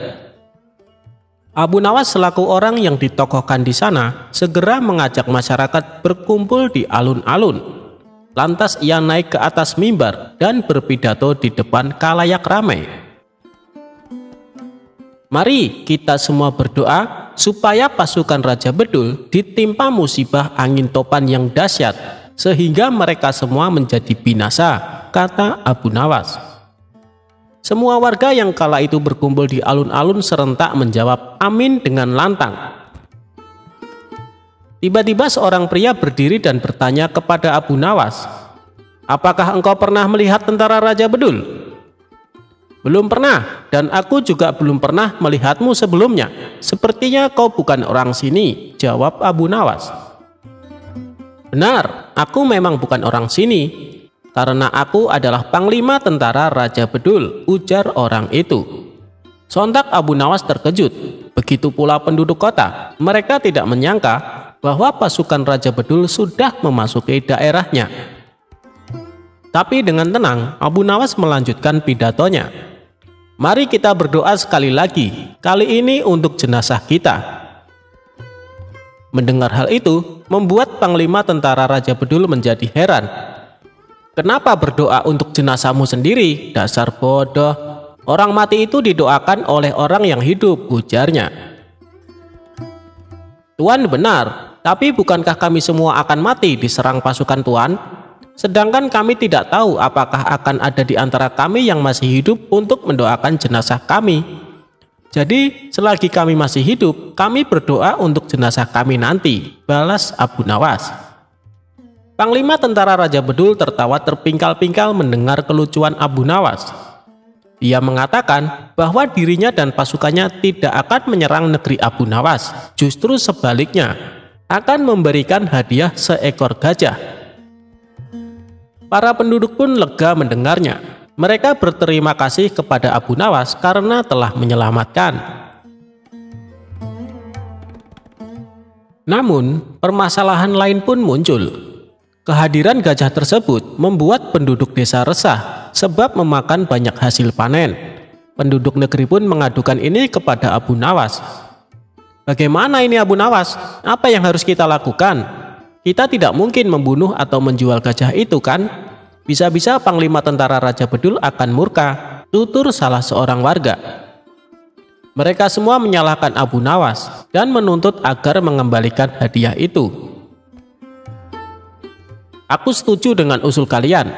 Abu Nawas selaku orang yang ditokohkan di sana segera mengajak masyarakat berkumpul di alun-alun. Lantas ia naik ke atas mimbar dan berpidato di depan khalayak ramai. Mari kita semua berdoa supaya pasukan Raja Bedul ditimpa musibah angin topan yang dahsyat sehingga mereka semua menjadi binasa, kata Abu Nawas. Semua warga yang kala itu berkumpul di alun-alun serentak menjawab amin dengan lantang. Tiba-tiba seorang pria berdiri dan bertanya kepada Abu Nawas, "Apakah engkau pernah melihat tentara Raja Bedul?" "Belum pernah, dan aku juga belum pernah melihatmu sebelumnya. Sepertinya kau bukan orang sini," jawab Abu Nawas. "Benar, aku memang bukan orang sini, karena aku adalah panglima tentara Raja Bedul," ujar orang itu. Sontak Abu Nawas terkejut, begitu pula penduduk kota. Mereka tidak menyangka bahwa pasukan Raja Bedul sudah memasuki daerahnya. Tapi dengan tenang, Abu Nawas melanjutkan pidatonya. "Mari kita berdoa sekali lagi, kali ini untuk jenazah kita." Mendengar hal itu, membuat panglima tentara Raja Bedul menjadi heran. "Kenapa berdoa untuk jenazahmu sendiri? Dasar bodoh, orang mati itu didoakan oleh orang yang hidup," ujarnya. "Tuan benar, tapi bukankah kami semua akan mati diserang pasukan Tuan? Sedangkan kami tidak tahu apakah akan ada di antara kami yang masih hidup untuk mendoakan jenazah kami. Jadi selagi kami masih hidup, kami berdoa untuk jenazah kami nanti," balas Abu Nawas. Panglima tentara Raja Bedul tertawa terpingkal-pingkal mendengar kelucuan Abu Nawas. Ia mengatakan bahwa dirinya dan pasukannya tidak akan menyerang negeri Abu Nawas, justru sebaliknya, akan memberikan hadiah seekor gajah. Para penduduk pun lega mendengarnya. Mereka berterima kasih kepada Abu Nawas karena telah menyelamatkan. Namun, permasalahan lain pun muncul. Kehadiran gajah tersebut membuat penduduk desa resah sebab memakan banyak hasil panen. Penduduk negeri pun mengadukan ini kepada Abu Nawas. "Bagaimana ini Abu Nawas? Apa yang harus kita lakukan? Kita tidak mungkin membunuh atau menjual gajah itu kan? Bisa-bisa panglima tentara Raja Bedul akan murka," tutur salah seorang warga. Mereka semua menyalahkan Abu Nawas dan menuntut agar mengembalikan hadiah itu. "Aku setuju dengan usul kalian,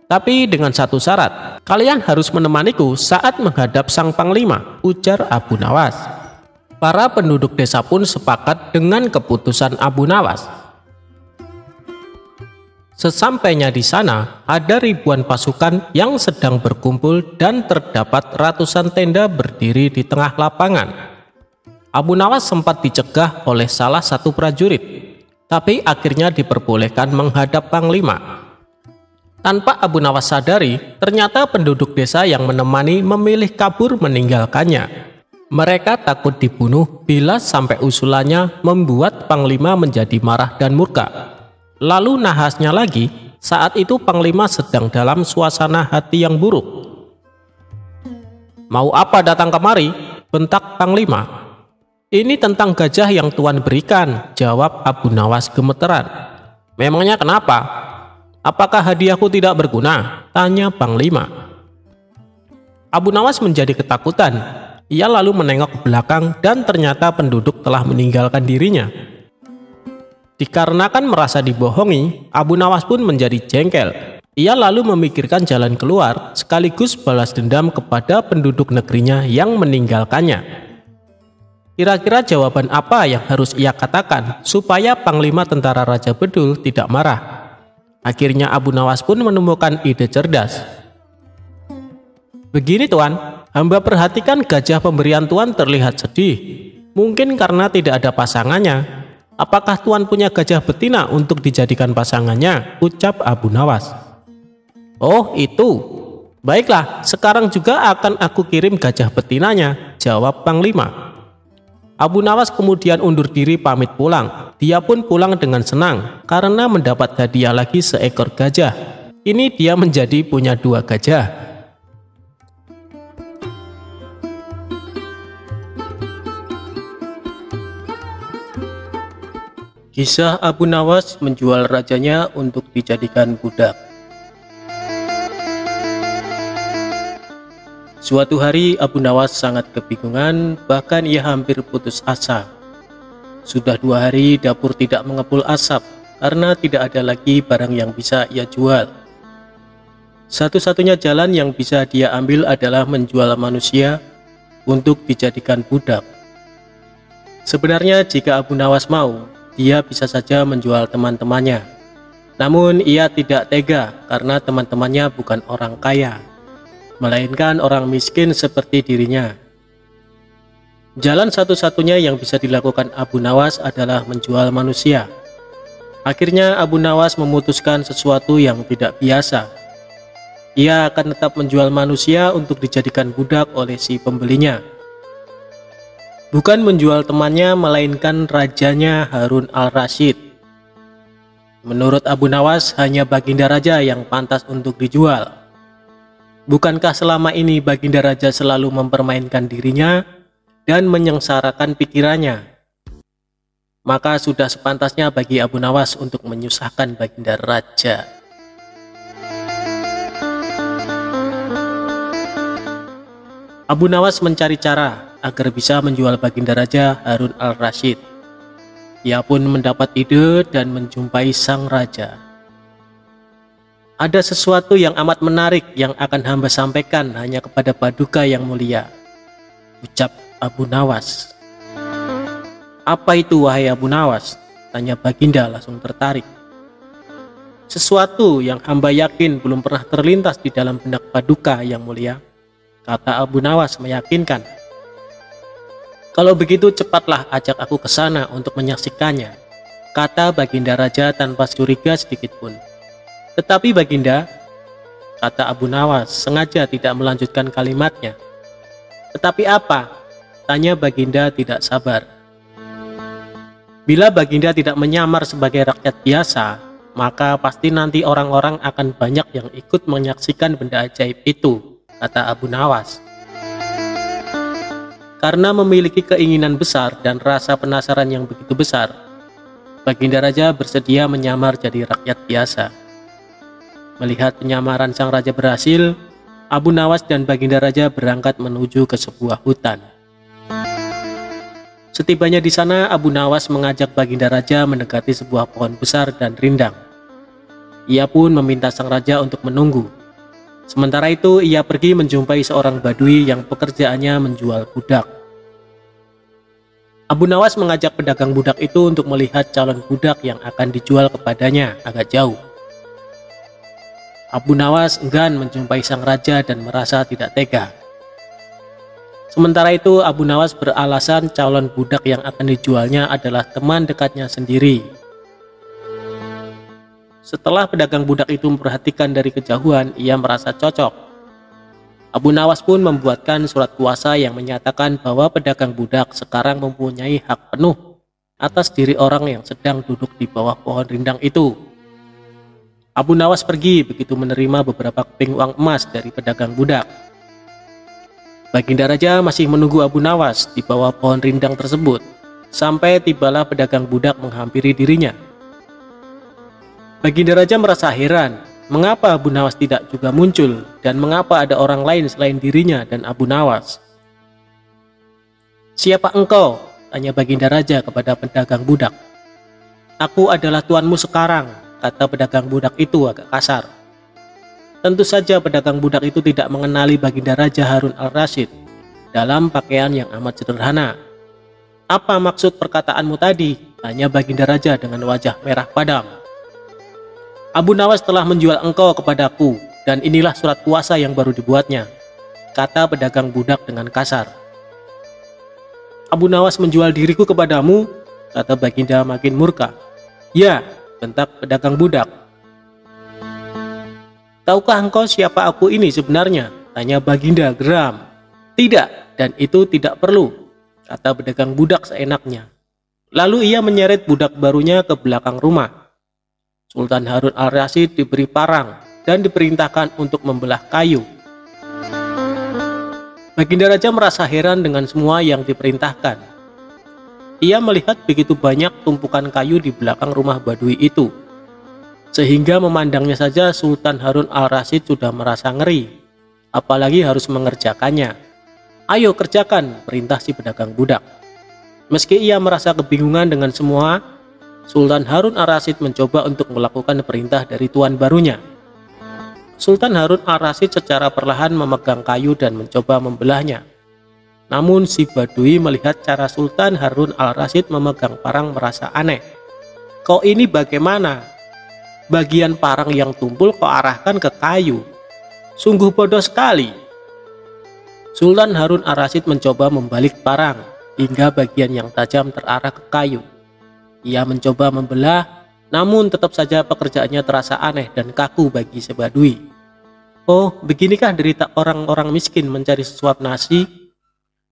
tapi dengan satu syarat, kalian harus menemaniku saat menghadap sang panglima," ujar Abu Nawas. Para penduduk desa pun sepakat dengan keputusan Abu Nawas. Sesampainya di sana, ada ribuan pasukan yang sedang berkumpul dan terdapat ratusan tenda berdiri di tengah lapangan. Abu Nawas sempat dicegah oleh salah satu prajurit, tapi akhirnya diperbolehkan menghadap panglima. Tanpa Abu Nawas sadari, ternyata penduduk desa yang menemani memilih kabur meninggalkannya. Mereka takut dibunuh bila sampai usulannya membuat panglima menjadi marah dan murka. Lalu nahasnya lagi, saat itu panglima sedang dalam suasana hati yang buruk. "Mau apa datang kemari?" bentak panglima. "Ini tentang gajah yang Tuan berikan," jawab Abu Nawas gemeteran. "Memangnya kenapa? Apakah hadiahku tidak berguna?" tanya panglima. Abu Nawas menjadi ketakutan. Ia lalu menengok ke belakang dan ternyata penduduk telah meninggalkan dirinya. Dikarenakan merasa dibohongi, Abu Nawas pun menjadi jengkel. Ia lalu memikirkan jalan keluar sekaligus balas dendam kepada penduduk negerinya yang meninggalkannya. Kira-kira jawaban apa yang harus ia katakan supaya panglima tentara Raja Bedul tidak marah? Akhirnya Abu Nawas pun menemukan ide cerdas. "Begini Tuan, hamba perhatikan gajah pemberian Tuan terlihat sedih. Mungkin karena tidak ada pasangannya. Apakah Tuan punya gajah betina untuk dijadikan pasangannya?" ucap Abu Nawas. "Oh itu, baiklah, sekarang juga akan aku kirim gajah betinanya," jawab panglima. Abu Nawas kemudian undur diri pamit pulang. dia pun pulang dengan senang karena mendapat hadiah lagi seekor gajah. Ini dia menjadi punya 2 gajah. Kisah Abu Nawas menjual rajanya untuk dijadikan budak. Suatu hari Abu Nawas sangat kebingungan, bahkan ia hampir putus asa. Sudah 2 hari dapur tidak mengepul asap karena tidak ada lagi barang yang bisa ia jual. Satu-satunya jalan yang bisa dia ambil adalah menjual manusia untuk dijadikan budak. Sebenarnya jika Abu Nawas mau, dia bisa saja menjual teman-temannya. Namun ia tidak tega karena teman-temannya bukan orang kaya, melainkan orang miskin seperti dirinya. Jalan satu-satunya yang bisa dilakukan Abu Nawas adalah menjual manusia. Akhirnya Abu Nawas memutuskan sesuatu yang tidak biasa. Ia akan tetap menjual manusia untuk dijadikan budak oleh si pembelinya. Bukan menjual temannya, melainkan rajanya Harun al-Rasyid. Menurut Abu Nawas, hanya Baginda Raja yang pantas untuk dijual. Bukankah selama ini Baginda Raja selalu mempermainkan dirinya dan menyengsarakan pikirannya? Maka sudah sepantasnya bagi Abu Nawas untuk menyusahkan Baginda Raja. Abu Nawas mencari cara agar bisa menjual Baginda Raja Harun al-Rasyid. Ia pun mendapat ide dan menjumpai sang raja. Ada sesuatu yang amat menarik yang akan hamba sampaikan hanya kepada Paduka yang mulia, ucap Abu Nawas. Apa itu wahai Abu Nawas? Tanya Baginda langsung tertarik. Sesuatu yang hamba yakin belum pernah terlintas di dalam benak Paduka yang mulia, kata Abu Nawas meyakinkan. Kalau begitu cepatlah ajak aku ke sana untuk menyaksikannya, kata Baginda Raja tanpa curiga sedikit pun. Tetapi Baginda, kata Abu Nawas sengaja tidak melanjutkan kalimatnya. Tetapi apa? Tanya Baginda tidak sabar. Bila Baginda tidak menyamar sebagai rakyat biasa, maka pasti nanti orang-orang akan banyak yang ikut menyaksikan benda ajaib itu, kata Abu Nawas. Karena memiliki keinginan besar dan rasa penasaran yang begitu besar, Baginda Raja bersedia menyamar jadi rakyat biasa. Melihat penyamaran sang raja berhasil, Abu Nawas dan Baginda Raja berangkat menuju ke sebuah hutan. Setibanya di sana, Abu Nawas mengajak Baginda Raja mendekati sebuah pohon besar dan rindang. Ia pun meminta sang raja untuk menunggu. Sementara itu, ia pergi menjumpai seorang badui yang pekerjaannya menjual budak. Abu Nawas mengajak pedagang budak itu untuk melihat calon budak yang akan dijual kepadanya agak jauh. Abu Nawas enggan menjumpai sang raja dan merasa tidak tega. Sementara itu, Abu Nawas beralasan calon budak yang akan dijualnya adalah teman dekatnya sendiri. Setelah pedagang budak itu memperhatikan dari kejauhan, ia merasa cocok. Abu Nawas pun membuatkan surat kuasa yang menyatakan bahwa pedagang budak sekarang mempunyai hak penuh atas diri orang yang sedang duduk di bawah pohon rindang itu. Abu Nawas pergi begitu menerima beberapa keping uang emas dari pedagang budak. Baginda Raja masih menunggu Abu Nawas di bawah pohon rindang tersebut, sampai tibalah pedagang budak menghampiri dirinya. Baginda Raja merasa heran, mengapa Abu Nawas tidak juga muncul, dan mengapa ada orang lain selain dirinya dan Abu Nawas. Siapa engkau? Tanya Baginda Raja kepada pedagang budak. Aku adalah tuanmu sekarang, kata pedagang budak itu agak kasar. Tentu saja pedagang budak itu tidak mengenali Baginda Raja Harun al-Rasyid dalam pakaian yang amat sederhana. Apa maksud perkataanmu tadi? Tanya Baginda Raja dengan wajah merah padam. Abu Nawas telah menjual engkau kepadaku, dan inilah surat kuasa yang baru dibuatnya, kata pedagang budak dengan kasar. Abu Nawas menjual diriku kepadamu, kata Baginda makin murka. Ya, bentak pedagang budak. Tahukah engkau siapa aku ini sebenarnya? Tanya Baginda geram. Tidak, dan itu tidak perlu, kata pedagang budak seenaknya. Lalu ia menyeret budak barunya ke belakang rumah. Sultan Harun al-Rasyid diberi parang dan diperintahkan untuk membelah kayu. Baginda Raja merasa heran dengan semua yang diperintahkan. Ia melihat begitu banyak tumpukan kayu di belakang rumah Badui itu, sehingga memandangnya saja Sultan Harun al-Rasyid sudah merasa ngeri, apalagi harus mengerjakannya. "Ayo kerjakan," perintah si pedagang budak. Meski ia merasa kebingungan dengan semua, Sultan Harun al-Rasyid mencoba untuk melakukan perintah dari tuan barunya. Sultan Harun al-Rasyid secara perlahan memegang kayu dan mencoba membelahnya. Namun si Badui melihat cara Sultan Harun al-Rasyid memegang parang merasa aneh. "Kok ini bagaimana? Bagian parang yang tumpul kok arahkan ke kayu? Sungguh bodoh sekali." Sultan Harun al-Rasyid mencoba membalik parang hingga bagian yang tajam terarah ke kayu. Ia mencoba membelah, namun tetap saja pekerjaannya terasa aneh dan kaku bagi si Badui. "Oh, beginikah derita orang-orang miskin mencari sesuap nasi?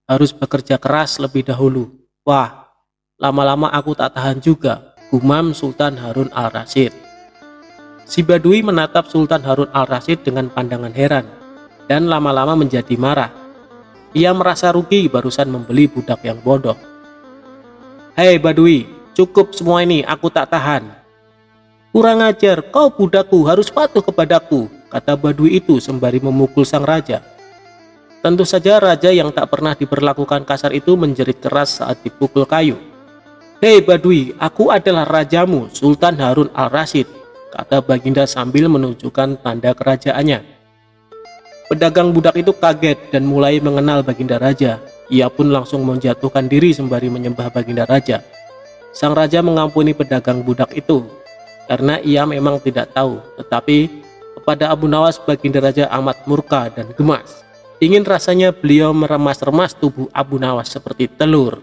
Harus bekerja keras lebih dahulu. Wah, lama-lama aku tak tahan juga," gumam Sultan Harun al-Rasyid. Si Badui menatap Sultan Harun al-Rasyid dengan pandangan heran dan lama-lama menjadi marah. Ia merasa rugi barusan membeli budak yang bodoh. "Hei Badui, cukup semua ini, aku tak tahan." "Kurang ajar, kau budakku, harus patuh kepadaku," kata Badui itu sembari memukul sang raja. Tentu saja raja yang tak pernah diperlakukan kasar itu menjerit keras saat dipukul kayu. "Hei Badui, aku adalah rajamu, Sultan Harun al-Rasyid," kata Baginda sambil menunjukkan tanda kerajaannya. Pedagang budak itu kaget dan mulai mengenal Baginda Raja. Ia pun langsung menjatuhkan diri sembari menyembah Baginda Raja. Sang raja mengampuni pedagang budak itu karena ia memang tidak tahu, tetapi kepada Abu Nawas Baginda Raja amat murka dan gemas. Ingin rasanya beliau meremas-remas tubuh Abu Nawas seperti telur.